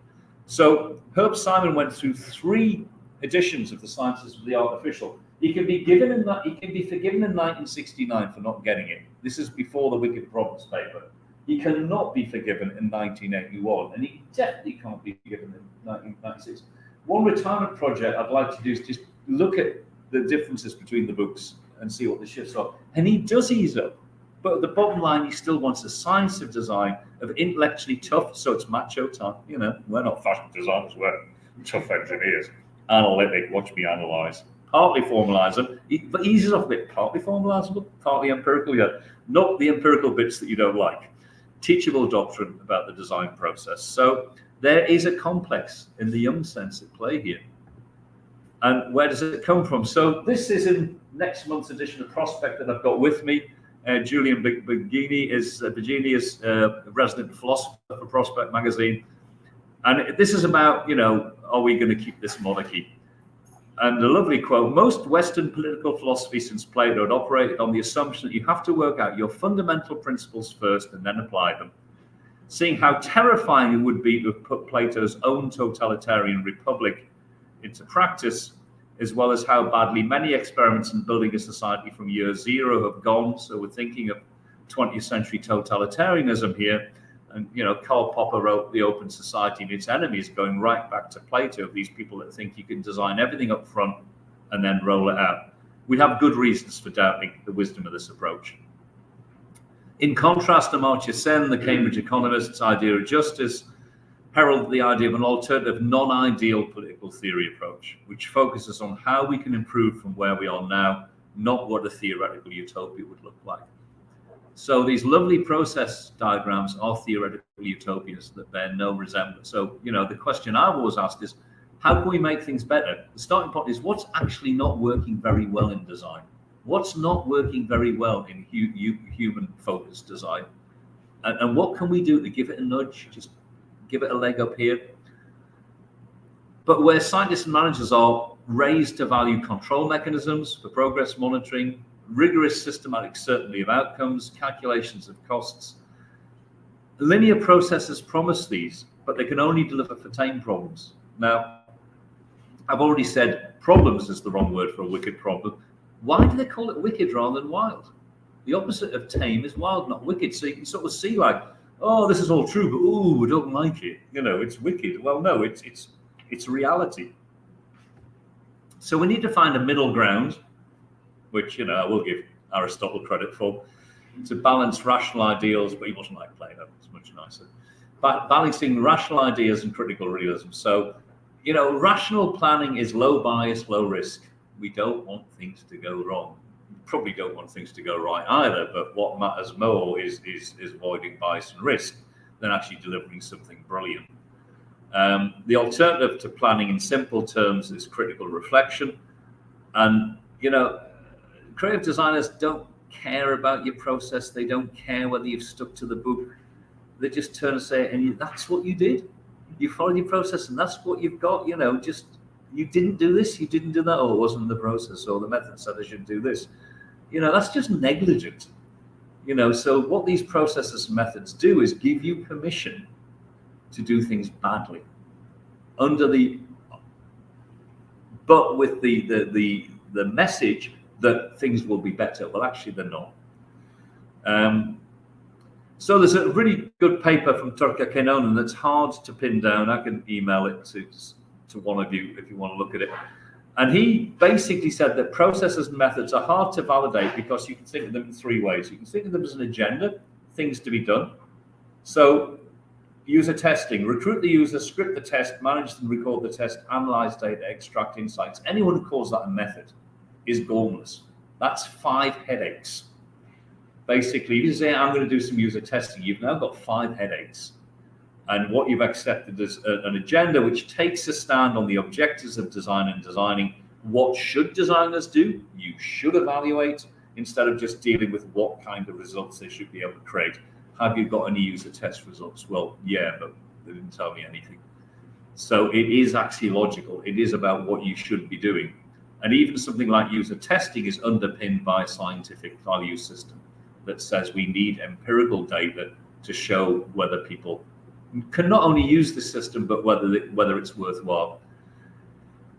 So Herb Simon went through 3 editions of the Sciences of the Artificial. He can be forgiven in 1969 for not getting it. This is before the Wicked Problems paper. He cannot be forgiven in 1981, and he definitely can't be forgiven in 1996. One retirement project I'd like to do is just look at the differences between the books and see what the shifts are. And he does ease up. But at the bottom line, he still wants a science of design, of intellectually tough, so it's macho time. We're not fashion designers, we're tough engineers. Analytic, watch me analyze. Partly formalizer, but eases off a bit. Partly formalizable, partly empirical, yeah. Not the empirical bits that you don't like. teachable doctrine about the design process. So there is a complex in the Young sense at play here. And where does it come from? So this is in next month's edition of Prospect that I've got with me. Julian Bigini is a resident philosopher for Prospect magazine. And this is about, are we going to keep this monarchy? And a lovely quote: most Western political philosophy since Plato had operated on the assumption that you have to work out your fundamental principles first and then apply them. Seeing how terrifying it would be to have put Plato's own totalitarian republic into practice, as well as how badly many experiments in building a society from year zero have gone. So we're thinking of 20th century totalitarianism here. And, Karl Popper wrote The Open Society and Its Enemies, going right back to Plato, these people that think you can design everything up front and then roll it out. We have good reasons for doubting the wisdom of this approach. In contrast, Amartya Sen, the Cambridge economist's idea of justice, heralded the idea of an alternative, non-ideal political theory approach, which focuses on how we can improve from where we are now, not what a theoretical utopia would look like. So these lovely process diagrams are theoretical utopias that bear no resemblance. So, the question I've always asked is, how can we make things better? The starting point is, what's actually not working very well in design? What's not working very well in human-focused design? And what can we do to give it a nudge, just give it a leg up here? But where scientists and managers are raised to value control mechanisms for progress monitoring, rigorous systematic certainty of outcomes, calculations of costs, linear processes promise these, but they can only deliver for tame problems. Now, I've already said problems is the wrong word for a wicked problem. Why do they call it wicked rather than wild? The opposite of tame is wild, not wicked. So you can sort of see like, oh, this is all true, but ooh, we don't like it. It's wicked. Well, no, it's reality. So we need to find a middle ground, which, I will give Aristotle credit for, to balance rational ideals, but he wasn't like Plato, it's much nicer. But balancing rational ideas and critical realism. So, rational planning is low bias, low risk. We don't want things to go wrong. We probably don't want things to go right either, but what matters more is avoiding bias and risk than actually delivering something brilliant. The alternative to planning in simple terms is critical reflection. And, creative designers don't care about your process. They don't care whether you've stuck to the book. They just turn and say, and that's what you did. You followed your process and that's what you've got. Just you didn't do this, you didn't do that, or it wasn't in the process, or the method said I should do this. That's just negligent. So what these processes and methods do is give you permission to do things badly, but with the message that things will be better. Well, actually, they're not. So there's a really good paper from Turka Kenonen that's hard to pin down. I can email it to one of you if you want to look at it. And he basically said that processes and methods are hard to validate because you can think of them in three ways. You can think of them as an agenda, things to be done. So user testing, recruit the user, script the test, manage and record the test, analyze data, extract insights. Anyone who calls that a method is gormless. That's 5 headaches. Basically, you say, I'm going to do some user testing. You've now got 5 headaches. And what you've accepted is an agenda which takes a stand on the objectives of design and designing. What should designers do? You should evaluate instead of just dealing with what kind of results they should be able to create. Have you got any user test results? Well, yeah, but they didn't tell me anything. So it is axiological. It is about what you should be doing. And even something like user testing is underpinned by a scientific value system that says we need empirical data to show whether people can not only use the system, but whether it's worthwhile.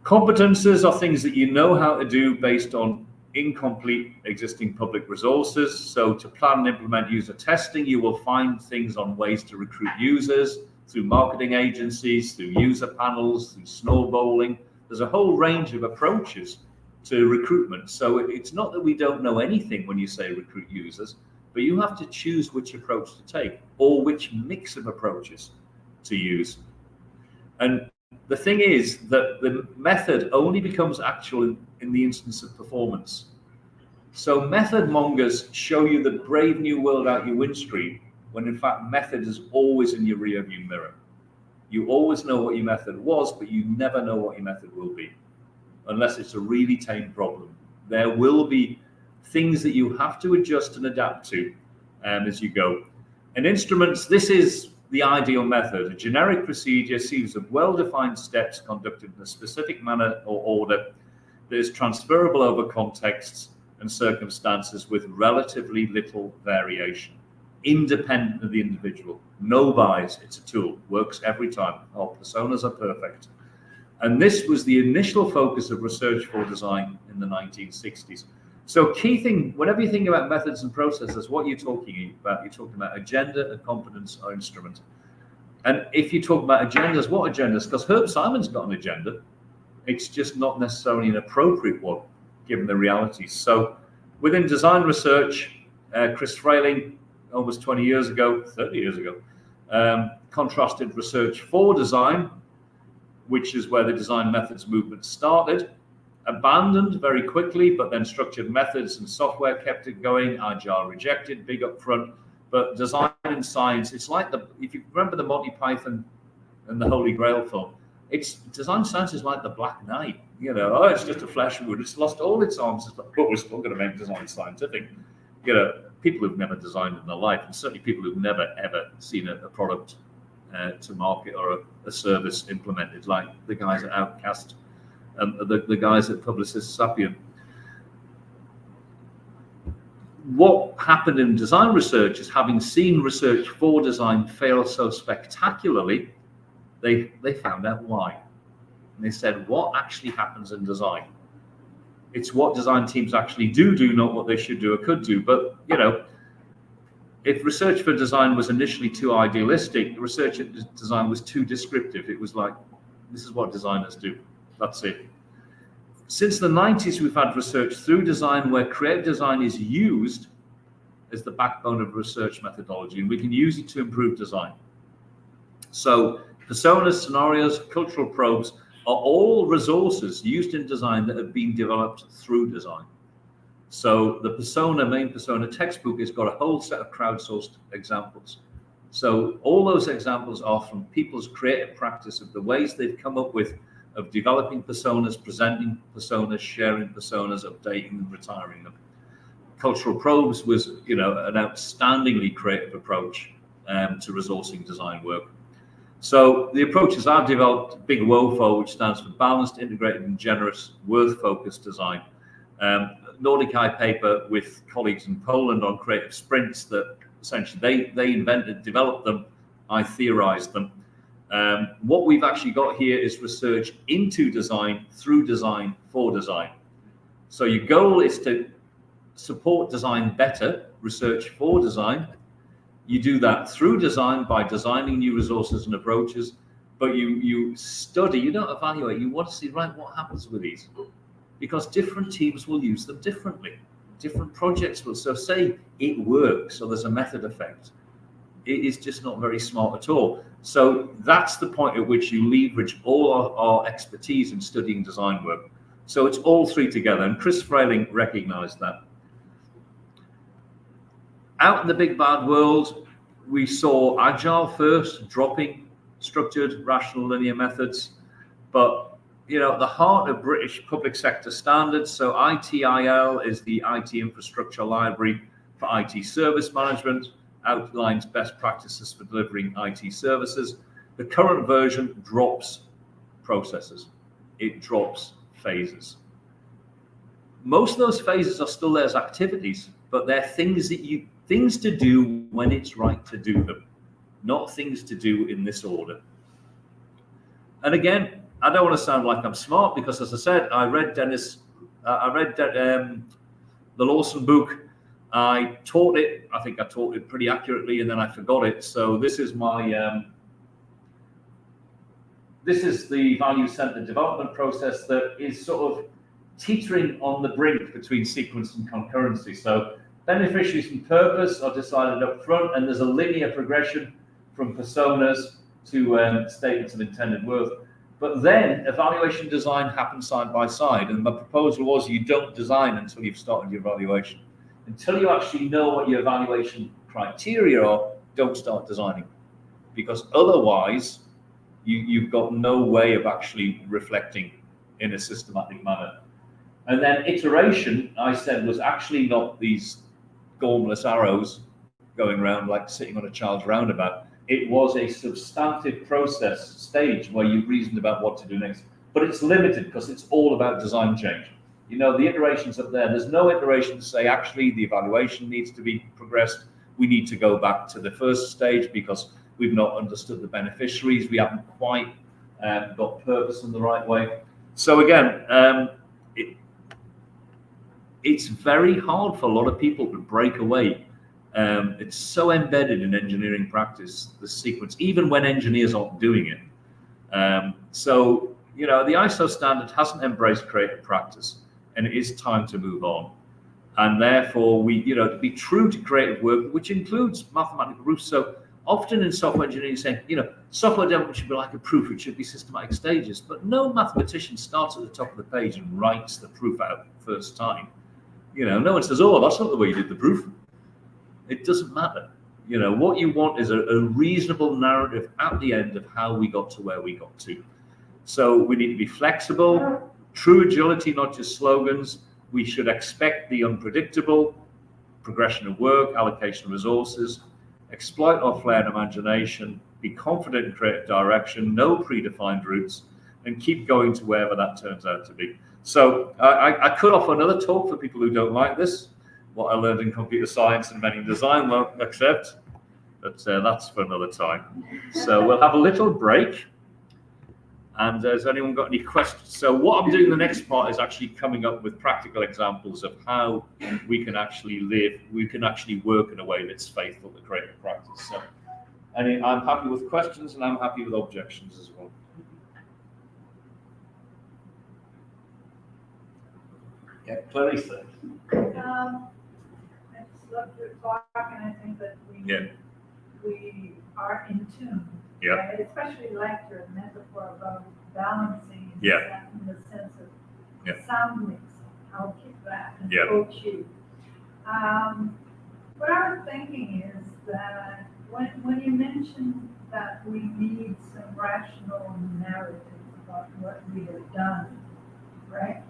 Competences are things that you know how to do based on incomplete existing public resources. So to plan and implement user testing, you will find things on ways to recruit users through marketing agencies, through user panels, through snowballing. There's a whole range of approaches to recruitment. So it's not that we don't know anything when you say recruit users, but you have to choose which approach to take or which mix of approaches to use. And the thing is that the method only becomes actual in the instance of performance. So method mongers show you the brave new world out your windscreen, when in fact method is always in your rear view mirror. You always know what your method was, but you never know what your method will be, unless it's a really tame problem. There will be things that you have to adjust and adapt to as you go. And instruments, this is the ideal method, a generic procedure, series of well-defined steps conducted in a specific manner or order that is transferable over contexts and circumstances with relatively little variation, independent of the individual. No bias, it's a tool, works every time. Our personas are perfect. And this was the initial focus of research for design in the 1960s. So key thing, whenever you think about methods and processes, what you're talking about agenda, a competence, or instrument. And if you talk about agendas, what agendas? Because Herb Simon's got an agenda. It's just not necessarily an appropriate one, given the realities. So within design research, Chris Frayling, almost 20 years ago, 30 years ago, contrasted research for design, which is where the design methods movement started, abandoned very quickly, but then structured methods and software kept it going, agile rejected, big up front. But design and science, it's like if you remember the Monty Python and the Holy Grail film, design science is like the Black Knight, it's just a flesh wound, it's lost all its arms, but we're still going to make design scientific. People who've never designed in their life, and certainly people who've never ever seen a product to market or a service implemented, like the guys at Outcast and the guys at Publicis Sapient. What happened in design research is, having seen research for design fail so spectacularly, they found out why. And they said, what actually happens in design? It's what design teams actually do, not what they should do or could do. But, if research for design was initially too idealistic, research at design was too descriptive. It was like, this is what designers do. That's it. Since the 90s, we've had research through design where creative design is used as the backbone of research methodology, and we can use it to improve design. So personas, scenarios, cultural probes are all resources used in design that have been developed through design. So the main persona textbook has got a whole set of crowdsourced examples. So all those examples are from people's creative practice of the ways they've come up with of developing personas, presenting personas, sharing personas, updating and retiring them. Cultural probes was, an outstandingly creative approach to resourcing design work. So the approaches I've developed, Big WOFO, which stands for Balanced, Integrated and Generous, Worth-Focused Design. Nordic Eye paper with colleagues in Poland on creative sprints that essentially they invented, developed them, I theorized them. What we've actually got here is research into design, through design, for design. So your goal is to support design better, research for design. You do that through design by designing new resources and approaches, but you study, you don't evaluate, you want to see, right, what happens with these? Because different teams will use them differently. Different projects will. So say it works, so there's a method effect. It is just not very smart at all. So that's the point at which you leverage all our expertise in studying design work. So it's all three together, and Chris Frayling recognized that. Out in the big bad world, we saw agile first, dropping structured, rational, linear methods, but the heart of British public sector standards. So ITIL is the IT infrastructure library for IT service management, outlines best practices for delivering IT services. The current version drops processes. It drops phases. Most of those phases are still there as activities, but they're things to do when it's right to do them, not things to do in this order. And again, I don't want to sound like I'm smart, because, as I said, I read the Lawson book. I taught it. I think I taught it pretty accurately, and then I forgot it. So this is my this is the value-centered development process that is sort of teetering on the brink between sequence and concurrency. So beneficiaries and purpose are decided up front, and there's a linear progression from personas to statements of intended worth. But then evaluation design happens side by side. And my proposal was, you don't design until you've started your evaluation. Until you actually know what your evaluation criteria are, don't start designing, because otherwise you've got no way of actually reflecting in a systematic manner. And then iteration, I said, was actually not these gormless arrows going around like sitting on a child's roundabout. It was a substantive process stage where you reasoned about what to do next. But it's limited because it's all about design change. You know, the iterations up there, there's no iteration to say, actually, the evaluation needs to be progressed. We need to go back to the first stage because we've not understood the beneficiaries. We haven't quite got purpose in the right way. So again, it's very hard for a lot of people to break away. It's so embedded in engineering practice, the sequence, even when engineers aren't doing it. So, you know, the ISO standard hasn't embraced creative practice, and it is time to move on. And therefore, we, you know, to be true to creative work, which includes mathematical proofs. So often in software engineering, saying, you know, software development should be like a proof, it should be systematic stages. But no mathematician starts at the top of the page and writes the proof out first time. You know, no one says, oh, that's not the way you did the proof. It doesn't matter. You know, what you want is a reasonable narrative at the end of how we got to where we got to. So we need to be flexible, true agility, not just slogans. We should expect the unpredictable, progression of work, allocation of resources, exploit our flair and imagination, be confident in creative direction, no predefined routes, and keep going to wherever that turns out to be. So I could offer another talk for people who don't like this. What I learned in computer science and many design won't accept, but that's for another time. So we'll have a little break. And has anyone got any questions? So what I'm doing the next part is actually coming up with practical examples of how we can actually live, we can actually work in a way that's faithful to creative practice. So I'm happy with questions and I'm happy with objections as well. Yeah, Clarissa. I just love your talk, and I think that we are in tune. Yeah. Right? Especially like your metaphor about balancing in the sense of sound mixing. I'll keep that and coach you. What I was thinking is that when you mentioned that we need some rational narratives about what we have done, right?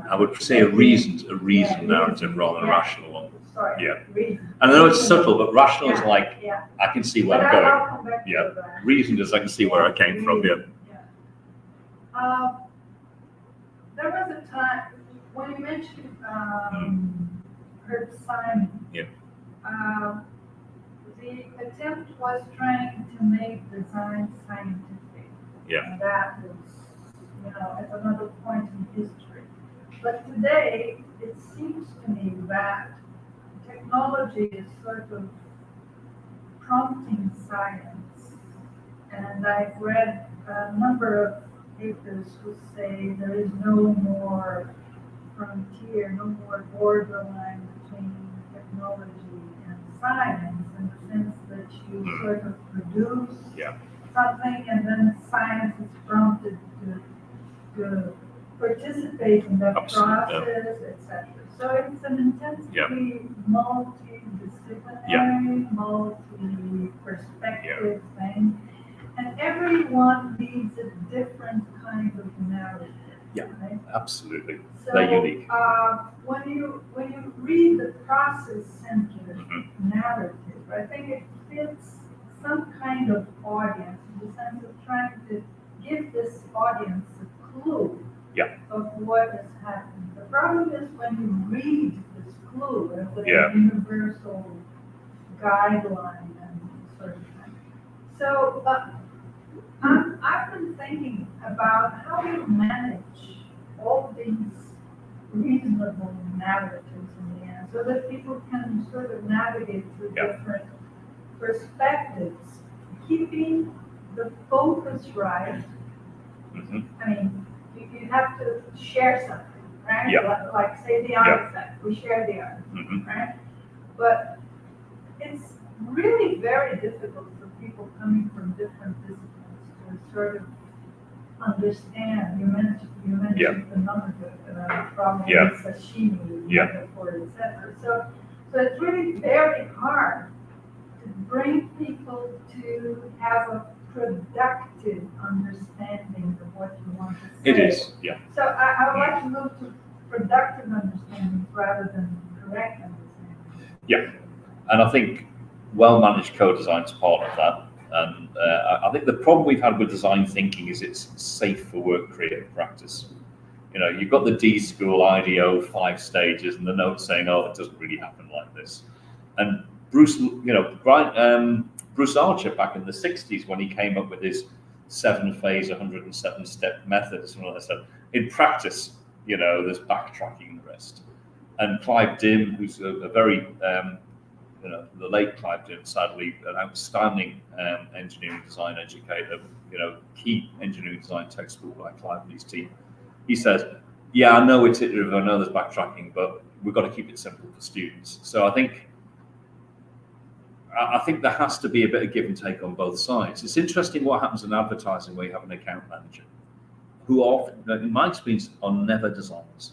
I would say a reasoned narrative rather than a rational one. Sorry. Yeah. Reason. And I know it's subtle, but rational is like, I can see where I'm going. I'll come back to that. Reasoned is I can see where I came from. Yeah. There was a time when you mentioned Herb Simon. Yeah. The attempt was trying to make design scientific. Yeah. And that was, at another point in history. But today, it seems to me that technology is sort of prompting science. And I've read a number of papers who say there is no more frontier, no more borderline between technology and science, in the sense that you sort of produce something and then science is prompted to participate in that process, etc. So it's an intensely multidisciplinary, multi-perspective thing, and everyone needs a different kind of narrative. Yeah, right? Absolutely. So, they're unique. When you read the process-centered narrative, I think it fits some kind of audience in the sense of trying to give this audience a clue of what is happening. The problem is when you read this clue as a universal guideline and sort of thing. So I've been thinking about how you manage all these reasonable narratives in the end, so that people can sort of navigate through different perspectives, keeping the focus right. I mean, you have to share something, right? Like say the artifact, we share the artifact, right? But it's really very difficult for people coming from different disciplines to sort of understand. You mentioned the number from sashimi, metaphor, etc. So it's really very hard bring people to have a productive understanding of what you want to say. It is, yeah. So I would like to move to productive understanding rather than correct understanding. Yeah, and I think well-managed co-design is part of that. And I think the problem we've had with design thinking is it's safe for work creative practice. You know, you've got the D school IDEO 5 stages and the note saying, oh, it doesn't really happen like this. And Bruce Archer back in the 60s, when he came up with his 7-phase, 107-step method, or something like that stuff, in practice, you know, there's backtracking and the rest. And Clive Dim, who's a very, you know, the late Clive Dim, sadly, an outstanding engineering design educator, you know, key engineering design textbook by Clive and his team. He says, yeah, I know it's iterative, I know there's backtracking, but we've got to keep it simple for students. So I think there has to be a bit of give and take on both sides. It's interesting what happens in advertising where you have an account manager who often, in my experience, are never designers.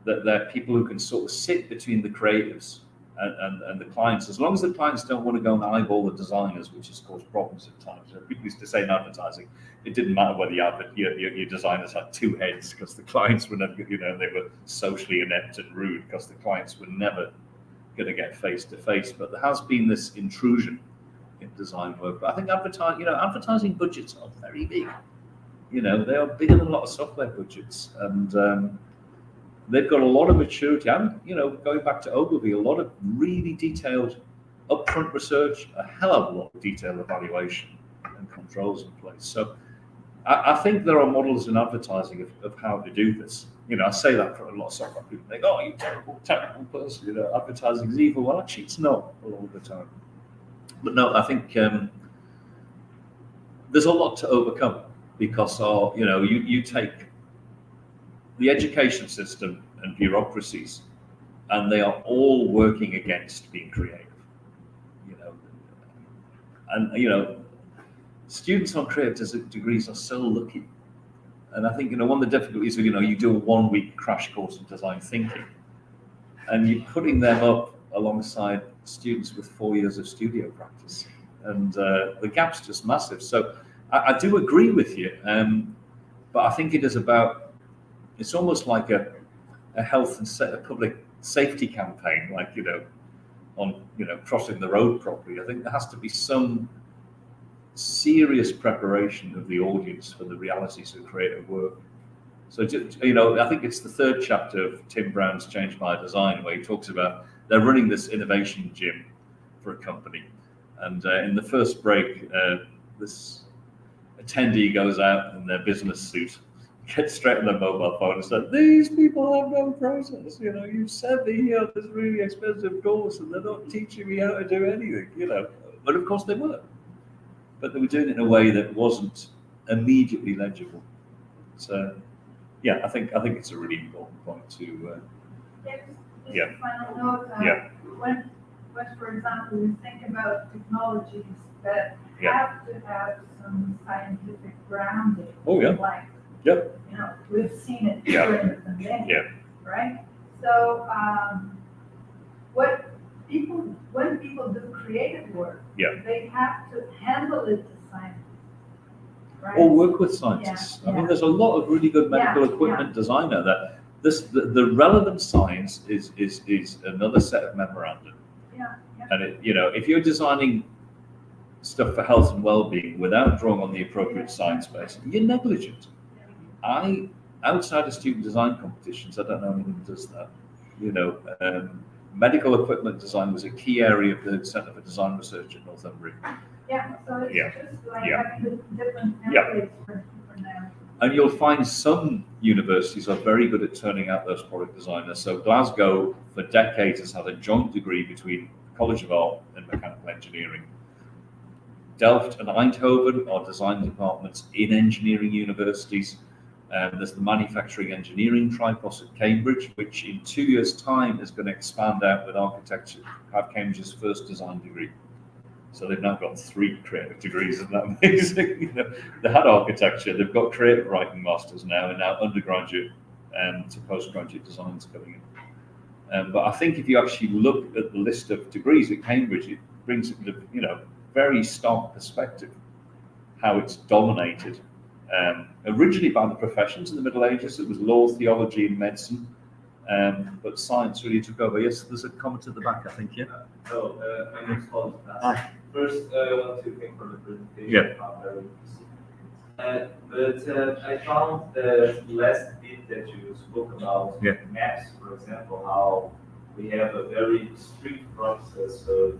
That they're people who can sort of sit between the creatives and the clients, as long as the clients don't want to go and eyeball the designers, which has caused problems at times. People used to say in advertising, it didn't matter whether your designers had 2 heads because the clients were never, you know, they were socially inept and rude because the clients were never going to get face to face. But there has been this intrusion in design work. But I think advertising budgets are very big. You know, they are bigger than a lot of software budgets, and they've got a lot of maturity. And you know, going back to Ogilvy, a lot of really detailed upfront research, a hell of a lot of detailed evaluation and controls in place. So I think there are models in advertising of how to do this. You know, I say that for a lot of software people. They go, "Oh, you terrible person! You know, advertising is evil." Well, actually, it's not a lot of the time. But no, I think there's a lot to overcome because, you know, you take the education system and bureaucracies, and they are all working against being creative. You know, and you know, students on creative degrees are so lucky. And I think, you know, one of the difficulties is, you know, you do a 1-week crash course in design thinking, and you're putting them up alongside students with 4 years of studio practice, and the gap's just massive. So I do agree with you, but I think it is about, it's almost like a health and a public safety campaign, like, you know, on, you know, crossing the road properly. I think there has to be some serious preparation of the audience for the realities of creative work. So, you know, I think it's the 3rd chapter of Tim Brown's Change by Design, where he talks about they're running this innovation gym for a company. And in the first break, this attendee goes out in their business suit, gets straight on their mobile phone and says, "These people have no process. You know, you've sent me here this really expensive course and they're not teaching me how to do anything," you know. But of course they were. But they were doing it in a way that wasn't immediately legible. So, yeah, I think it's a really important point to. Just a final note. When, for example, you think about technologies that have to have some scientific grounding. Oh, yeah. Like, Yep. you know, we've seen it during the pandemic, right? So, when people do creative work, they have to handle it to science, right? Or work with scientists. I mean, there's a lot of really good medical equipment design out there. The relevant science is another set of memorandum. And you know, if you're designing stuff for health and well-being without drawing on the appropriate science base, you're negligent. Outside of student design competitions, I don't know anyone who does that. You know, medical equipment design was a key area of the Centre for Design Research at Northumbria. Yeah, so it's just like having the different templates for now. And you'll find some universities are very good at turning out those product designers. So Glasgow, for decades, has had a joint degree between College of Art and Mechanical Engineering. Delft and Eindhoven are design departments in engineering universities. There's the Manufacturing Engineering Tripos at Cambridge, which in 2 years' time is going to expand out with architecture, have Cambridge's first design degree. So they've now got 3 creative degrees, isn't that amazing? You know, they had architecture, they've got creative writing masters now, and now undergraduate to postgraduate designs coming But I think if you actually look at the list of degrees at Cambridge, it brings it into, very stark perspective how it's dominated. Originally by the professions in the Middle Ages, it was law, theology, and medicine. But science really took over. Yes, there's a comment at the back, I think, yeah? My name is Paul. First, I want to thank for the presentation. Yeah. Very interesting. But I found the last bit that you spoke about, maps, for example, how we have a very strict process of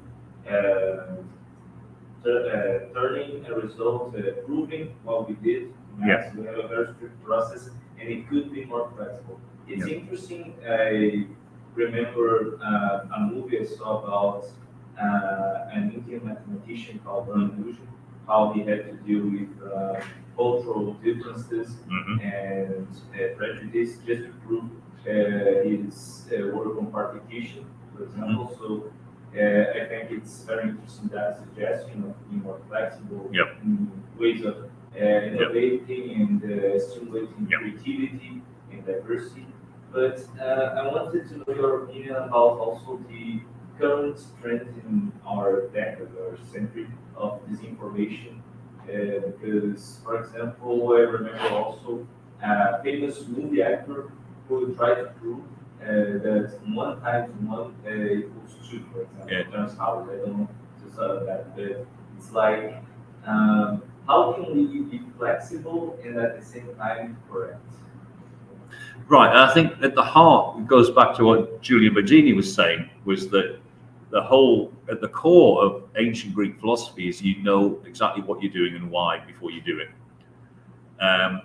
turning a result, proving what we did. Yeah. We have a very strict process, and it could be more flexible. It's interesting. I remember a movie I saw about an Indian mathematician called Newton, how he had to deal with cultural differences and prejudice just to prove his work on partition, for example. So I think it's very interesting, that suggestion of being more flexible in ways of innovating and stimulating creativity and diversity. But I wanted to know your opinion about also the current trend in our decade or century of disinformation. Because, for example, I remember also a famous movie actor who tried to prove that 1 times 1 equals 2, for example. Terence Howard, I don't know to say that, but it's like, how can we be flexible and at the same time correct? Right, I think at the heart, it goes back to what Giulio Bagini was saying, was that at the core of ancient Greek philosophy is you know exactly what you're doing and why before you do it. And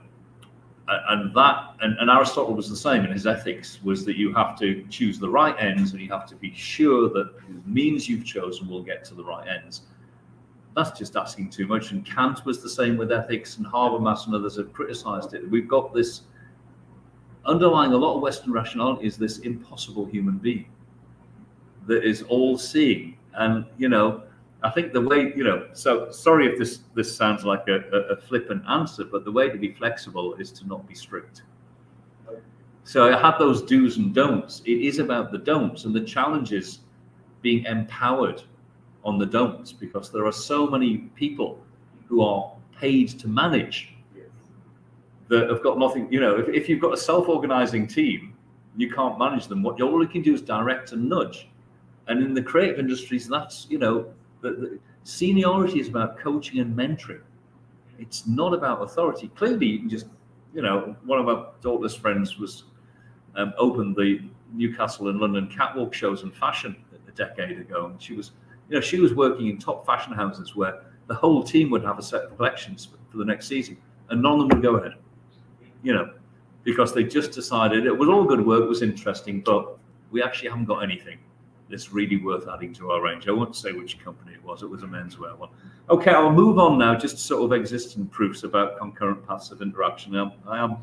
Aristotle was the same in his ethics, was that you have to choose the right ends and you have to be sure that the means you've chosen will get to the right ends. That's just asking too much. And Kant was the same with ethics, and Habermas and others have criticized it. We've got this underlying a lot of Western rationality is this impossible human being that is all-seeing. And, I think the way, so sorry if this sounds like a flippant answer, but the way to be flexible is to not be strict. So I had those do's and don'ts. It is about the don'ts, and the challenge is being empowered on the don'ts, because there are so many people who are paid to manage that have got nothing. If you've got a self-organizing team, you can't manage them. What all you can do is direct and nudge. And in the creative industries, that's, the seniority is about coaching and mentoring. It's not about authority. Clearly, you can just, one of our daughter's friends was opened the Newcastle and London catwalk shows in fashion a decade ago, and she was working in top fashion houses where the whole team would have a set of collections for the next season, and none of them would go ahead. Because they just decided it was all good work, was interesting, but we actually haven't got anything that's really worth adding to our range. I won't say which company it was a menswear one. Okay, I'll move on now, just sort of existing proofs about concurrent paths of interaction. I am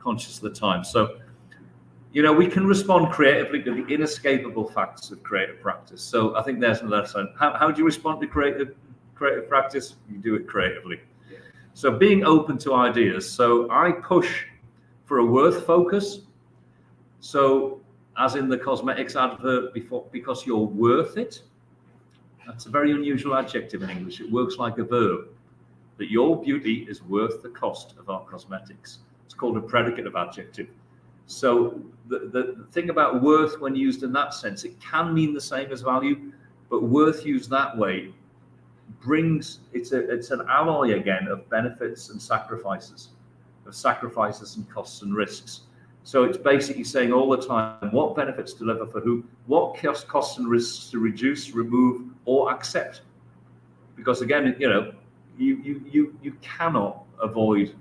conscious of the time. So, we can respond creatively to the inescapable facts of creative practice. So I think there's another side. How do you respond to creative practice? You do it creatively. So being open to ideas. So I push for a worth focus. So as in the cosmetics advert before, because you're worth it. That's a very unusual adjective in English. It works like a verb. That your beauty is worth the cost of our cosmetics. It's called a predicative adjective. So the thing about worth, when used in that sense, it can mean the same as value, but worth used that way it's an alloy again of benefits and sacrifices, and costs and risks. So it's basically saying all the time what benefits deliver for who, what costs and risks to reduce, remove, or accept. Because again, you cannot avoid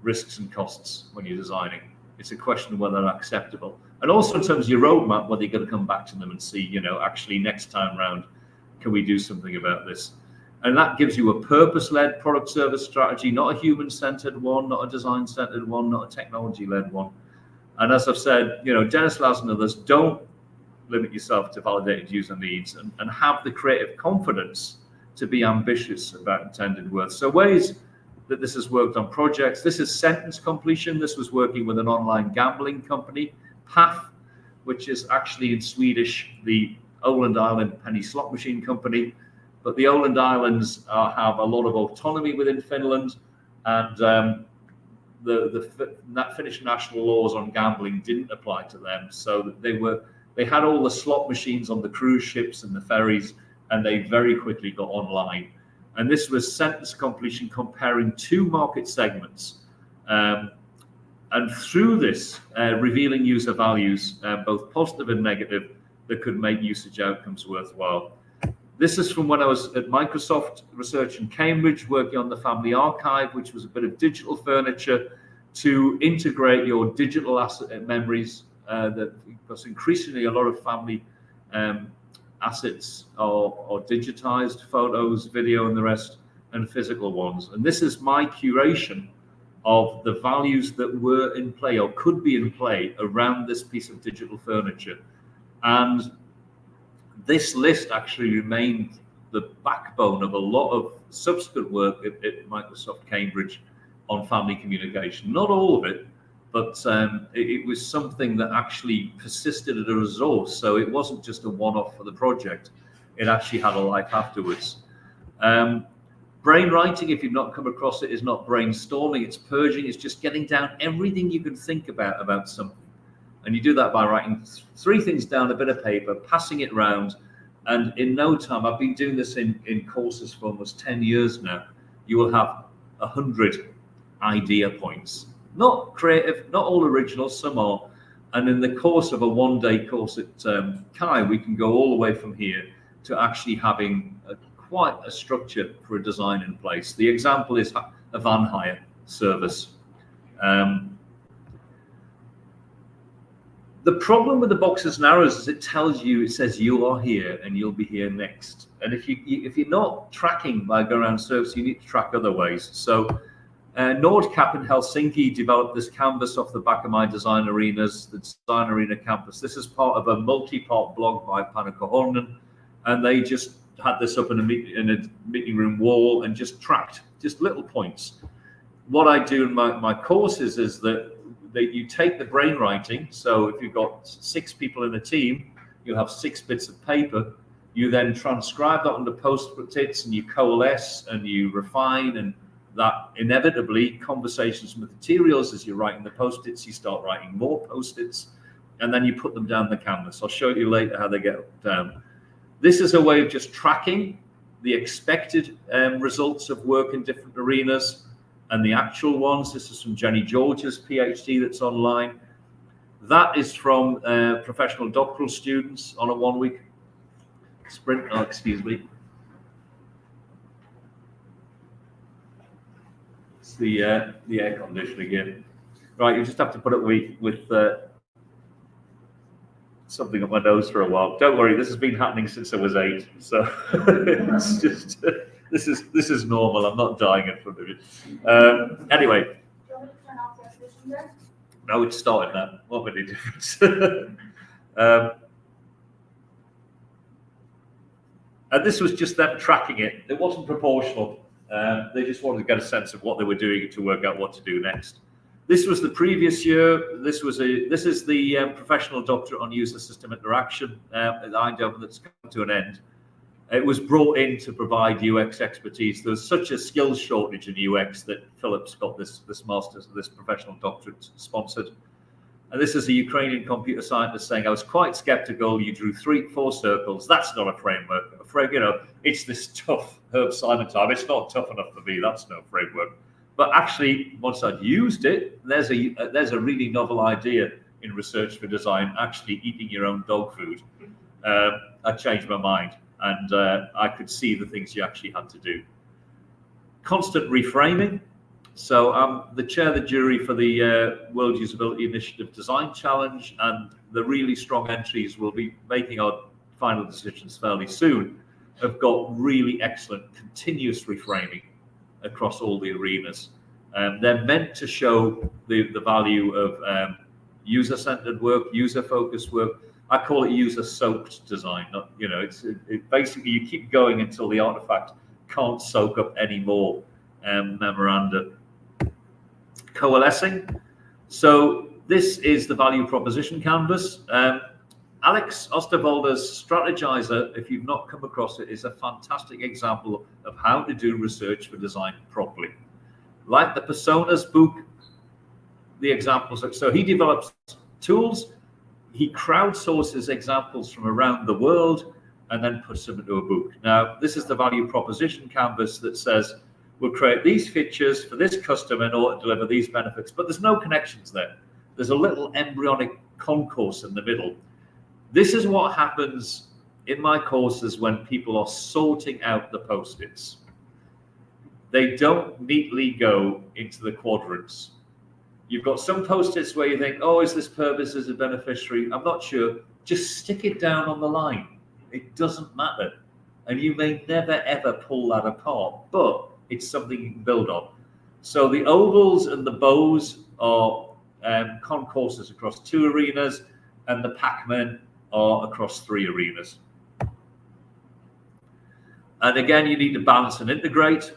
risks and costs when you're designing. It's a question of whether they're acceptable. And also in terms of your roadmap, whether you're going to come back to them and see, actually next time round, can we do something about this? And that gives you a purpose-led product service strategy, not a human-centered one, not a design-centered one, not a technology-led one. And as I've said, Dennis Laz and others, don't limit yourself to validated user needs, and have the creative confidence to be ambitious about intended worth. So ways that this has worked on projects. This is sentence completion. This was working with an online gambling company, PAF, which is actually in Swedish, the Åland Island Penny Slot Machine Company. But the Åland Islands have a lot of autonomy within Finland, and that Finnish national laws on gambling didn't apply to them. So they had all the slot machines on the cruise ships and the ferries, and they very quickly got online. And this was sentence completion comparing two market segments. And through this, revealing user values, both positive and negative, that could make usage outcomes worthwhile. This is from when I was at Microsoft Research in Cambridge, working on the family archive, which was a bit of digital furniture to integrate your digital asset memories, because increasingly a lot of family assets are digitized, photos, video, and the rest, and physical ones. And this is my curation of the values that were in play or could be in play around this piece of digital furniture. And this list actually remained the backbone of a lot of subsequent work at Microsoft Cambridge on family communication. Not all of it, but it was something that actually persisted as a resource. So it wasn't just a one-off for the project. It actually had a life afterwards. Brainwriting, if you've not come across it, is not brainstorming, it's purging, it's just getting down everything you can think about something. And you do that by writing three things down a bit of paper, passing it round, and in no time, I've been doing this in courses for almost 10 years now, you will have 100 idea points. Not creative, not all original, some are. And in the course of a one-day course at Kai, we can go all the way from here to actually having quite a structure for a design in place. The example is a van hire service. The problem with the boxes and arrows is it says you are here and you'll be here next. And if you're not tracking by going around service, you need to track other ways. So Nordkapp in Helsinki developed this canvas off the back of my Design Arenas, the Design Arena campus. This is part of a multi-part blog by Panikka Hornen, and they just had this up in a meeting room wall and just tracked just little points. What I do in my courses is that you take the brainwriting. So if you've got 6 people in a team, you'll have 6 bits of paper. You then transcribe that onto post-its and you coalesce and you refine, and that inevitably conversations with materials. As you're writing the post-its, you start writing more post-its, and then you put them down the canvas. I'll show you later how they get down. This is a way of just tracking the expected results of work in different arenas and the actual ones. This is from Jenny George's PhD that's online. That is from professional doctoral students on a 1-week sprint. Oh, excuse me. It's the air conditioning again. Right, you just have to put up with something up my nose for a while. Don't worry, this has been happening since I was 8, so it's just this is normal. I'm not dying in front of you. Anyway. Do you want me to turn off the air conditioning there? No, it's started now. What made a difference? And this was just them tracking it. It wasn't proportional. They just wanted to get a sense of what they were doing to work out what to do next. This was the previous year. This is the professional doctorate on user system interaction at Eindhoven that's come to an end. It was brought in to provide UX expertise. There was such a skills shortage in UX that Philip's got this master's, this professional doctorate sponsored. And this is a Ukrainian computer scientist saying, I was quite skeptical. You drew 3-4 circles. That's not a framework. It's this tough Herb Simon type. It's not tough enough for me. That's no framework. But actually, once I'd used it, there's a really novel idea in research for design, actually eating your own dog food. I changed my mind, and I could see the things you actually had to do. Constant reframing. So I'm the chair of the jury for the World Usability Initiative Design Challenge, and the really strong entries will be making our final decisions fairly soon. Have got really excellent continuous reframing across all the arenas. They're meant to show the value of user-centered work, user-focused work. I call it user-soaked design. Not, it's basically you keep going until the artifact can't soak up any more memoranda. Coalescing. So this is the value proposition canvas. Alex Osterwalder's Strategizer, if you've not come across it, is a fantastic example of how to do research for design properly. Like the personas book, the examples, so he develops tools, he crowdsources examples from around the world and then puts them into a book. Now, this is the value proposition canvas that says, we'll create these features for this customer in order to deliver these benefits, but there's no connections there. There's a little embryonic concourse in the middle. This is what happens in my courses when people are sorting out the post-its. They don't neatly go into the quadrants. You've got some post-its where you think, oh, is this purpose as a beneficiary? I'm not sure. Just stick it down on the line. It doesn't matter. And you may never, ever pull that apart, but it's something you can build on. So the ovals and the bows are concourses across 2 arenas, and the Pac-Men are across 3 arenas. And again, you need to balance and integrate.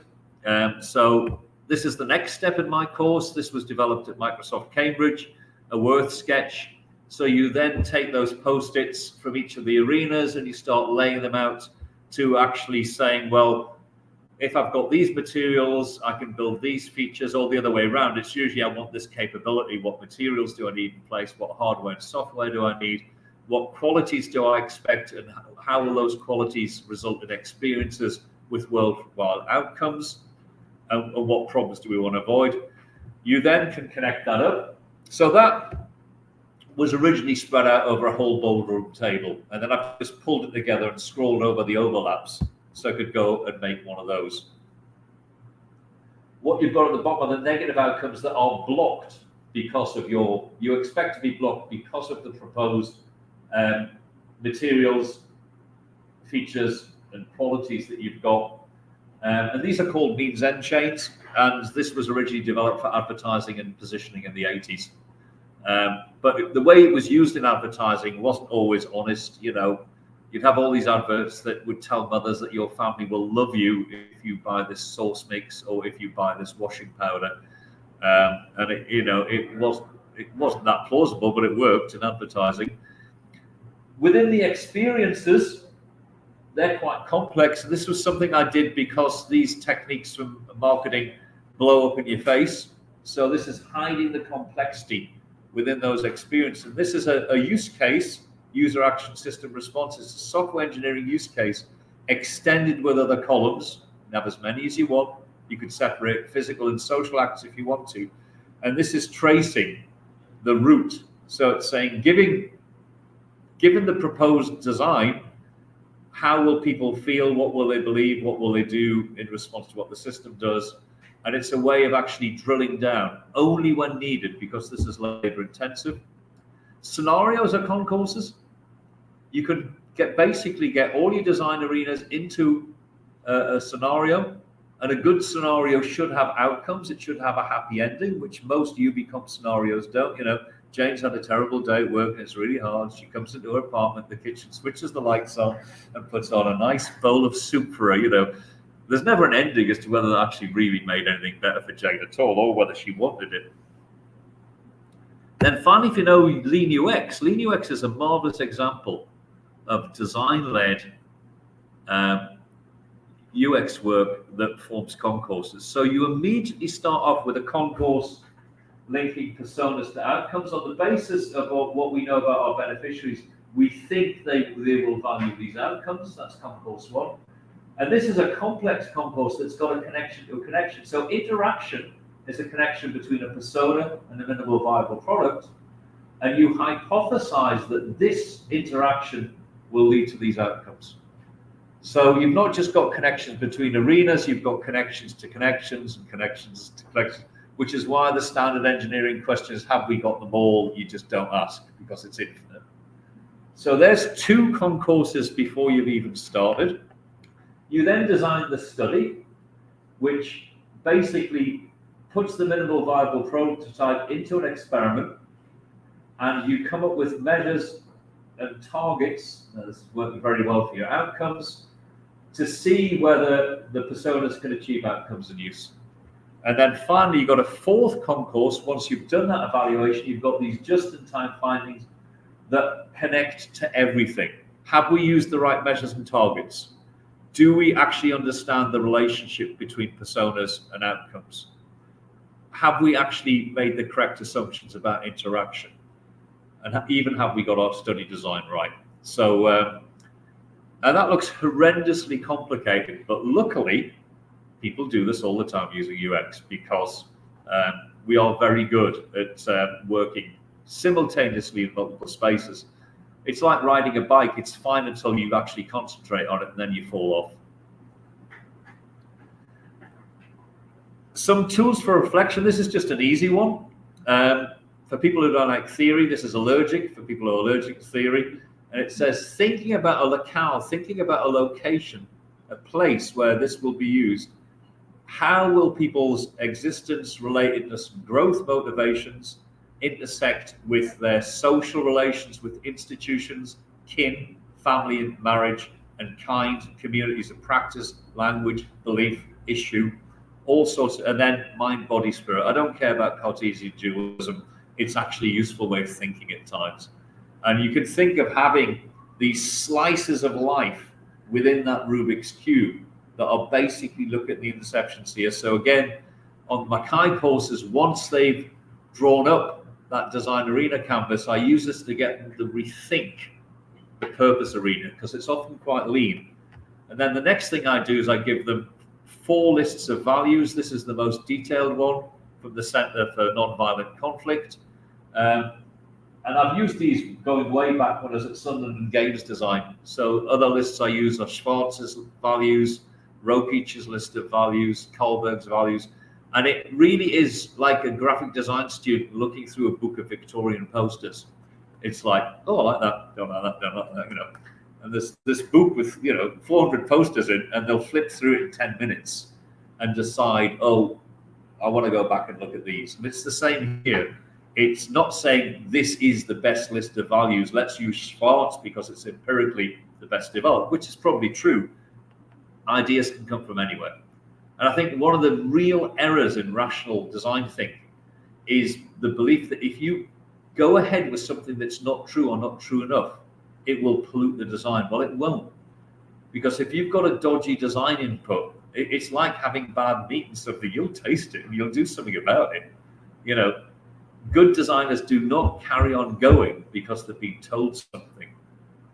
So this is the next step in my course. This was developed at Microsoft Cambridge, a Worth sketch. So you then take those post-its from each of the arenas and you start laying them out to actually saying, well, if I've got these materials, I can build these features, or the other way around. It's usually I want this capability. What materials do I need in place? What hardware and software do I need? What qualities do I expect? And how will those qualities result in experiences with worldwide outcomes? And what problems do we want to avoid? You then can connect that up. So that was originally spread out over a whole boardroom table. And then I've just pulled it together and scrolled over the overlaps so I could go and make one of those. What you've got at the bottom are the negative outcomes that are blocked because of you expect to be blocked because of the proposed materials, features, and qualities that you've got. And these are called means-end chains, and this was originally developed for advertising and positioning in the 80s. But the way it was used in advertising wasn't always honest. You know, you'd have all these adverts that would tell mothers that your family will love you if you buy this sauce mix or if you buy this washing powder. And it wasn't that plausible, but it worked in advertising. Within the experiences, they're quite complex. This was something I did because these techniques from marketing blow up in your face. So this is hiding the complexity within those experiences. And this is a use case, user action system response. It's a software engineering use case extended with other columns. You can have as many as you want. You can separate physical and social acts if you want to. And this is tracing the route. So it's saying, given the proposed design, how will people feel? What will they believe? What will they do in response to what the system does? And it's a way of actually drilling down only when needed, because this is labor intensive. Scenarios are concourses. You could basically get all your design arenas into a scenario, and a good scenario should have outcomes. It should have a happy ending, which most UBComp scenarios don't. You know, Jane's had a terrible day at work and it's really hard. She comes into her apartment, the kitchen, switches the lights on and puts on a nice bowl of soup for her. You know, there's never an ending as to whether that actually really made anything better for Jane at all, or whether she wanted it. Then finally, if you know Lean UX is a marvelous example of design-led UX work that forms concourses. So you immediately start off with a concourse linking personas to outcomes on the basis of what we know about our beneficiaries. We think they will value these outcomes. That's concourse 1. And this is a complex concourse that's got a connection to a connection. So interaction is a connection between a persona and a minimal viable product. And you hypothesize that this interaction will lead to these outcomes. So you've not just got connections between arenas, you've got connections to connections and connections to connections, which is why the standard engineering question is, have we got them all? You just don't ask, because it's infinite. So there's 2 concourses before you've even started. You then design the study, which basically puts the minimal viable prototype into an experiment, and you come up with measures and targets. This is working very well for your outcomes, to see whether the personas can achieve outcomes in use. And then finally, you've got a 4th concourse. Once you've done that evaluation, you've got these just-in-time findings that connect to everything. Have we used the right measures and targets? Do we actually understand the relationship between personas and outcomes? Have we actually made the correct assumptions about interaction? And even have we got our study design right? So, and that looks horrendously complicated, but luckily, people do this all the time using UX because we are very good at working simultaneously in multiple spaces. It's like riding a bike. It's fine until you actually concentrate on it and then you fall off. Some tools for reflection. This is just an easy one. For people who don't like theory, this is allergic, for people who are allergic to theory. And it says, thinking about a locale, thinking about a location, a place where this will be used, how will people's existence, relatedness, and growth motivations intersect with their social relations with institutions, kin, family and marriage, and kind, communities of practice, language, belief, issue, all sorts, and then mind, body, spirit. I don't care about Cartesian dualism. It's actually a useful way of thinking at times. And you can think of having these slices of life within that Rubik's Cube that are basically look at the intersections here. So again, on my Kai courses, once they've drawn up that design arena canvas, I use this to get them to rethink the purpose arena because it's often quite lean. And then the next thing I do is I give them 4 lists of values. This is the most detailed one from the Center for Nonviolent Conflict. And I've used these going way back when I was at Sunderland and Games Design. So other lists I use are Schwarz's values, Rokich's list of values, Kohlberg's values. And it really is like a graphic design student looking through a book of Victorian posters. It's like, oh, I like that, don't like that, don't like that, you know. And this book with, 400 posters in, and they'll flip through it in 10 minutes and decide, oh, I want to go back and look at these. And it's the same here. It's not saying this is the best list of values. Let's use Schwarz because it's empirically the best developed, which is probably true. Ideas can come from anywhere. And I think one of the real errors in rational design thinking is the belief that if you go ahead with something that's not true or not true enough, it will pollute the design. Well, it won't. Because if you've got a dodgy design input, it's like having bad meat and something. You'll taste it and you'll do something about it. Good designers do not carry on going because they've been told something.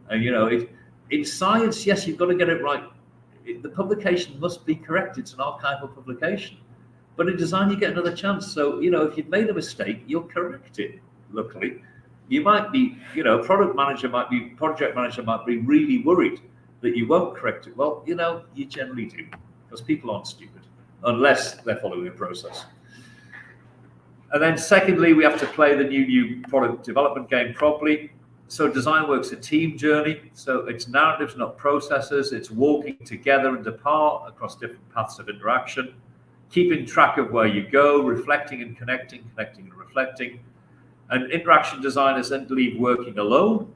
And, in science, yes, you've got to get it right. The publication must be correct. It's an archival publication. But in design, you get another chance. So, if you've made a mistake, you'll correct it, luckily. You might be, project manager might be really worried that you won't correct it. Well, you generally do, because people aren't stupid, unless they're following a process. And then secondly, we have to play the new product development game properly. So design work's a team journey. So it's narratives, not processes. It's walking together and apart across different paths of interaction, keeping track of where you go, reflecting and connecting and reflecting. And interaction designers then leave working alone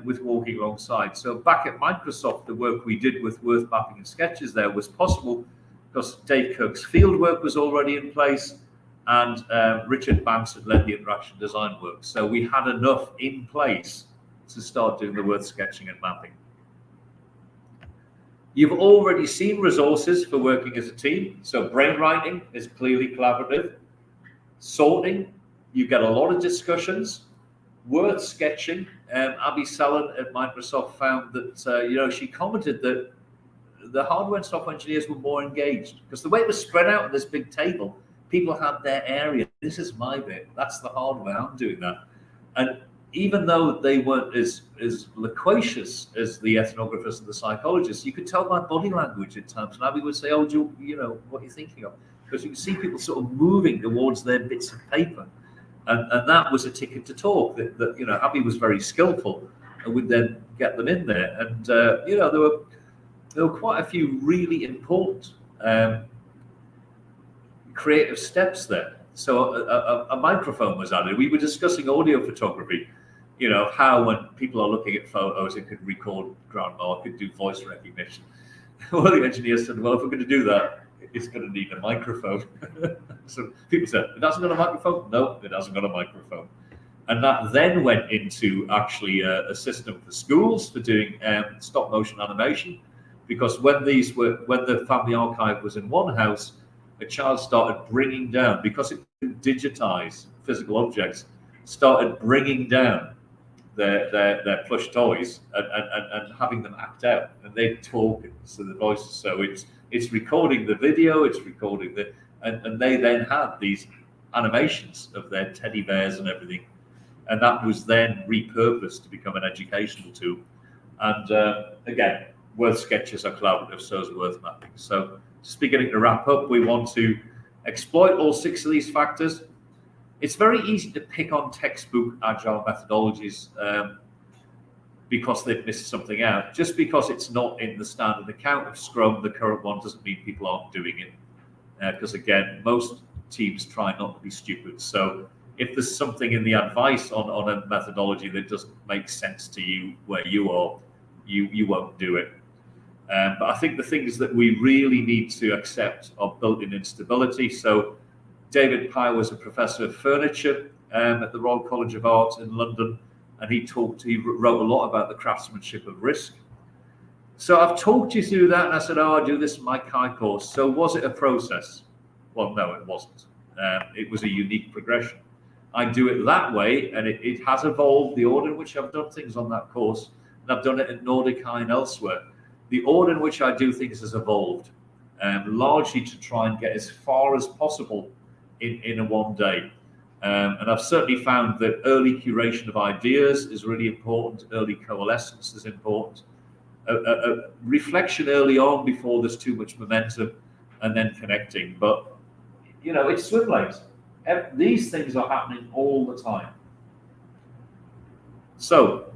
with walking alongside. So back at Microsoft, the work we did with Worth Mapping and Sketches there was possible because Dave Kirk's field work was already in place and Richard Banks had led the interaction design work. So we had enough in place to start doing the Worth sketching and mapping. You've already seen resources for working as a team. So brainwriting is clearly collaborative. Sorting, you get a lot of discussions. Worth sketching, Abby Sellen at Microsoft found that, she commented that the hardware and software engineers were more engaged because the way it was spread out on this big table, people had their area. This is my bit. That's the hardware. I'm doing that. And even though they weren't as loquacious as the ethnographers and the psychologists, you could tell by body language at times. And Abby would say, oh, what are you thinking of? Because you could see people sort of moving towards their bits of paper. And that was a ticket to talk that Abby was very skillful and would then get them in there. And, there were quite a few really important creative steps there. So a microphone was added. We were discussing audio photography, how when people are looking at photos, it could record ground mal, it could do voice recognition. One of the engineers said, well, if we're going to do that, it's going to need a microphone. So people said, it hasn't got a microphone? No, it hasn't got a microphone. And that then went into actually a system for schools for doing stop motion animation, because when the family archive was in one house, a child started bringing down, because it could digitize physical objects, started bringing down their plush toys and having them act out, and they'd talk to the voices. So it's recording the video, it's recording and they then had these animations of their teddy bears and everything, and that was then repurposed to become an educational tool. And again, Worth sketches are collaborative, so is Worth mapping. So just beginning to wrap up, we want to exploit all 6 of these factors. It's very easy to pick on textbook agile methodologies because they've missed something out. Just because it's not in the standard account of Scrum, the current one, doesn't mean people aren't doing it. Because again, most teams try not to be stupid. So if there's something in the advice on a methodology that doesn't make sense to you where you are, you won't do it. But I think the things that we really need to accept are built-in instability. So David Pye was a professor of furniture at the Royal College of Art in London, and he wrote a lot about the craftsmanship of risk. So I've talked you through that, and I said, I do this in my Kai course. So was it a process? Well, no, it wasn't. It was a unique progression. I do it that way, and it has evolved, the order in which I've done things on that course, and I've done it at Nordic High and elsewhere. The order in which I do things has evolved, largely to try and get as far as possible in a one day. And I've certainly found that early curation of ideas is really important. Early coalescence is important. A reflection early on before there's too much momentum, and then connecting. But, it's swim lanes. These things are happening all the time. So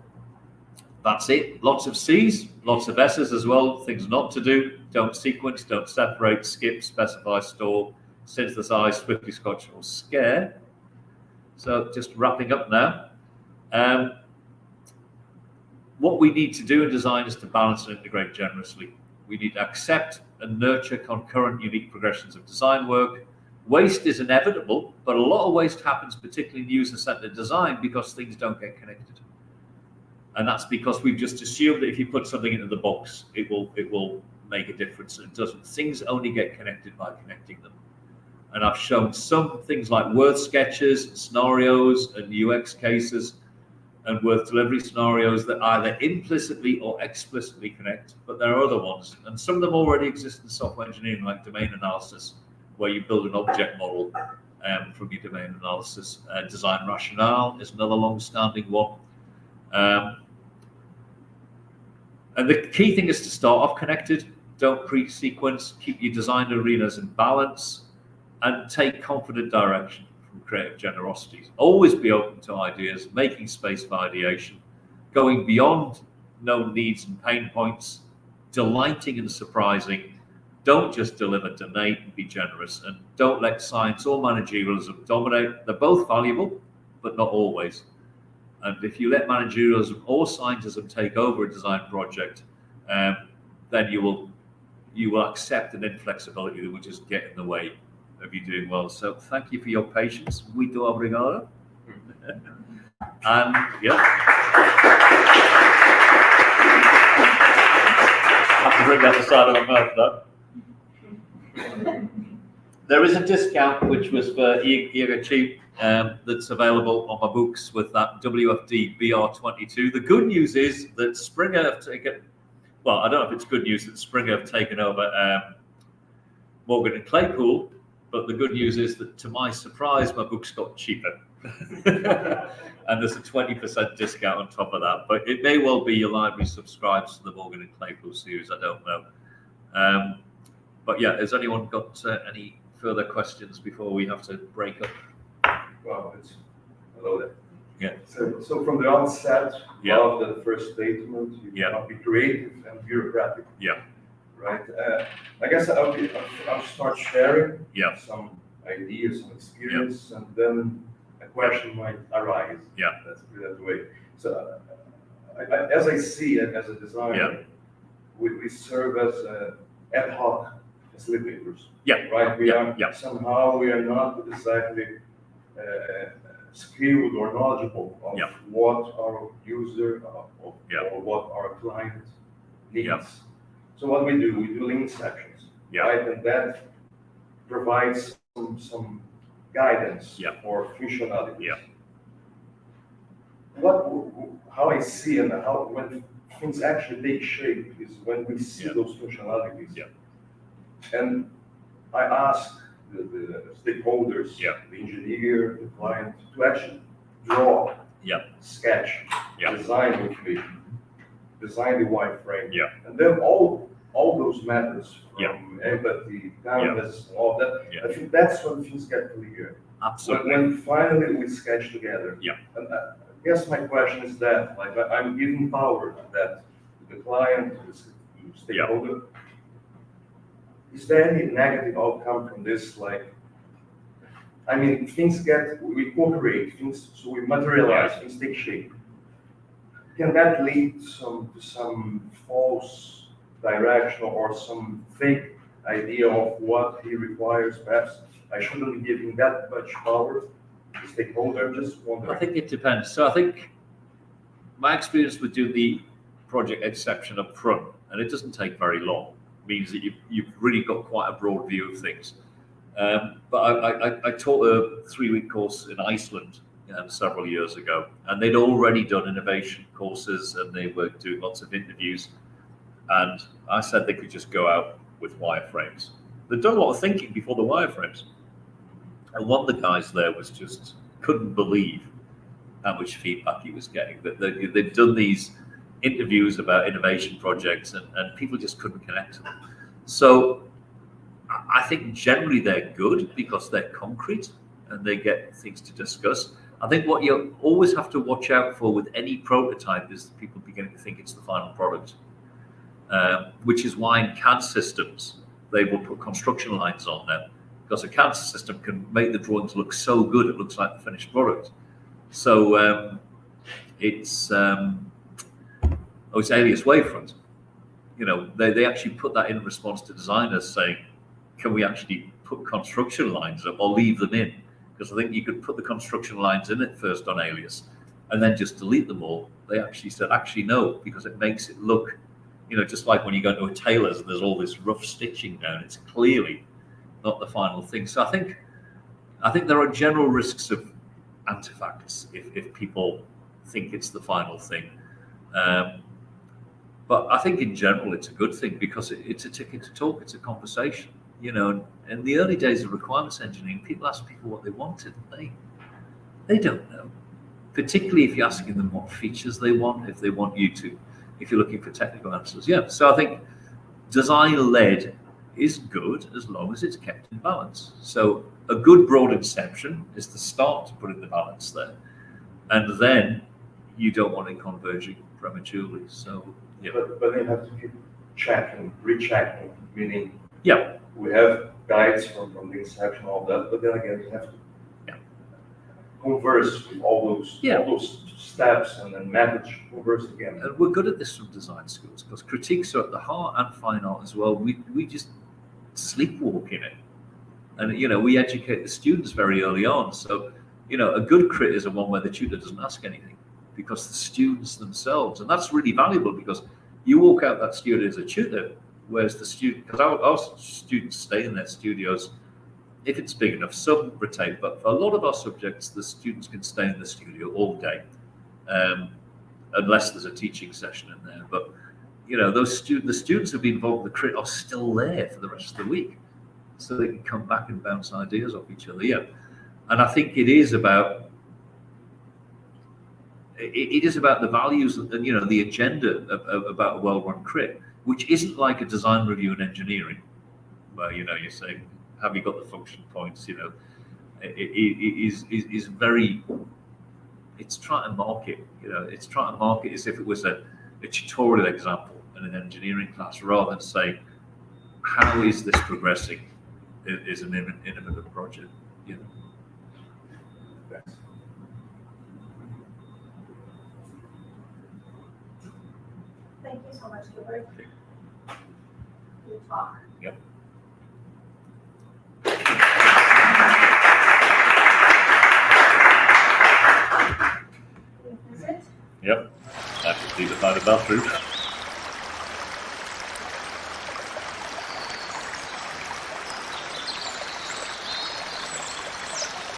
that's it. Lots of C's, lots of S's as well. Things not to do. Don't sequence, don't separate, skip, specify, store, synthesize, swiftly scotch, or scare. So just wrapping up now. What we need to do in design is to balance and integrate generously. We need to accept and nurture concurrent, unique progressions of design work. Waste is inevitable, but a lot of waste happens, particularly in user-centered design, because things don't get connected. And that's because we've just assumed that if you put something into the box, it will make a difference. And it doesn't. Things only get connected by connecting them. And I've shown some things like Worth sketches, scenarios, and UX cases, and Worth delivery scenarios that either implicitly or explicitly connect, but there are other ones. And some of them already exist in software engineering, like domain analysis, where you build an object model from your domain analysis. Design rationale is another long-standing one. And the key thing is to start off connected, don't pre-sequence, keep your design arenas in balance, and take confident direction from creative generosity. Always be open to ideas, making space for ideation, going beyond known needs and pain points, delighting and surprising. Don't just deliver, donate, be generous, and don't let science or managerialism dominate. They're both valuable, but not always. And if you let managerialism or scientism take over a design project, then you will accept an inflexibility that will just get in the way of you doing well. So thank you for your patience. Muito obrigado. And yeah. I have to bring that the side of my mouth though. There is a discount which was for EAG that's available on my books with that WFD BR22. The good news is that Springer have taken, well, I don't know if it's good news that Springer have taken over Morgan and Claypool, but the good news is that to my surprise, my books got cheaper. And there's a 20% discount on top of that. But it may well be your library subscribes to the Morgan and Claypool series, I don't know. But yeah, has anyone got any further questions before we have to break up? Well, hello there. Yeah. So from the onset of the first statement, you cannot be creative and bureaucratic. Yeah. Right. I guess I'll start sharing some ideas, some experience, and then a question might arise. Yeah. Let's put it that way. So, as I see it as a designer, we serve as ad hoc facilitators. Yeah. Right. Somehow we are not exactly skilled or knowledgeable of Yeah. what our user Yeah. or what our client needs. Yeah. So what we do lean sections, Yeah. right? And that provides some guidance Yeah. for functionality. Yeah. How I see and how when things actually take shape is when we see Yeah. those functionalities. Yeah. And I ask the stakeholders, Yeah. the engineer, the client, to actually draw, Yeah. sketch, Yeah. design motivation, design the wireframe, Yeah. and then all those matters from Yeah. empathy, canvas, all that. Yeah. I think that's when things get clear. Absolutely. When finally we sketch together. Yeah. And I guess my question is that, like, I'm giving power to that, to the client, to the stakeholder. Is there any negative outcome from this? Like, I mean, we cooperate, so we materialize, things take shape. Can that lead to some false direction or some fake idea of what he requires? Perhaps I shouldn't be giving that much power to the stakeholder. I'm just wondering. I think it depends. So I think my experience with doing the project exception up front, and it doesn't take very long, means that you've really got quite a broad view of things. But I taught a 3-week course in Iceland several years ago, and they'd already done innovation courses and they were doing lots of interviews. And I said they could just go out with wireframes. They'd done a lot of thinking before the wireframes. And one of the guys there was just couldn't believe how much feedback he was getting. That they'd done these interviews about innovation projects and people just couldn't connect to them. So I think generally they're good because they're concrete and they get things to discuss. I think what you always have to watch out for with any prototype is people beginning to think it's the final product, which is why in CAD systems, they will put construction lines on there because a CAD system can make the drawings look so good, it looks like the finished product. So it's alias wavefront. You know, they actually put that in response to designers saying, can we actually put construction lines up or leave them in? Because I think you could put the construction lines in at first on alias and then just delete them all. They actually said, actually no, because it makes it look, you know, just like when you go to a tailor's and there's all this rough stitching down, it's clearly not the final thing. So I think there are general risks of artifacts if people think it's the final thing. But I think in general it's a good thing because it's a ticket to talk, it's a conversation. You know, in the early days of requirements engineering, people ask people what they wanted. They don't know, particularly if you're asking them what features they want, if they want you to, if you're looking for technical answers. Yeah, so I think design-led is good as long as it's kept in balance. So a good broad inception is the start to put in the balance there. And then you don't want it converging prematurely. So, yeah. But then you have to keep checking, rechecking, meaning Yeah. we have guides from the inception, all that, but then again, you have to converse with all those steps and then methods, converse again. And we're good at this from design schools because critiques are at the heart and fine art as well. We just sleepwalk in it. And, you know, we educate the students very early on. So, you know, a good crit is one where the tutor doesn't ask anything because the students themselves, and that's really valuable because you walk out that studio as a tutor, whereas the student, because our students stay in their studios, if it's big enough, some rotate, but for a lot of our subjects, the students can stay in the studio all day, unless there's a teaching session in there. But, you know, the students who've been involved in the crit are still there for the rest of the week, so they can come back and bounce ideas off each other. Yeah, and I think it is about the values and, you know, the agenda about a well-run crit, which isn't like a design review in engineering, where, you know, you're saying, have you got the function points? You know, it is very, it's trying to market, you know, it's trying to market as if it was a tutorial example in an engineering class, rather than say, how is this progressing is an innovative project, you know. Yes. Thank you so much, Gilbert. Good talk. Yep. Yep. I could see the side of that route.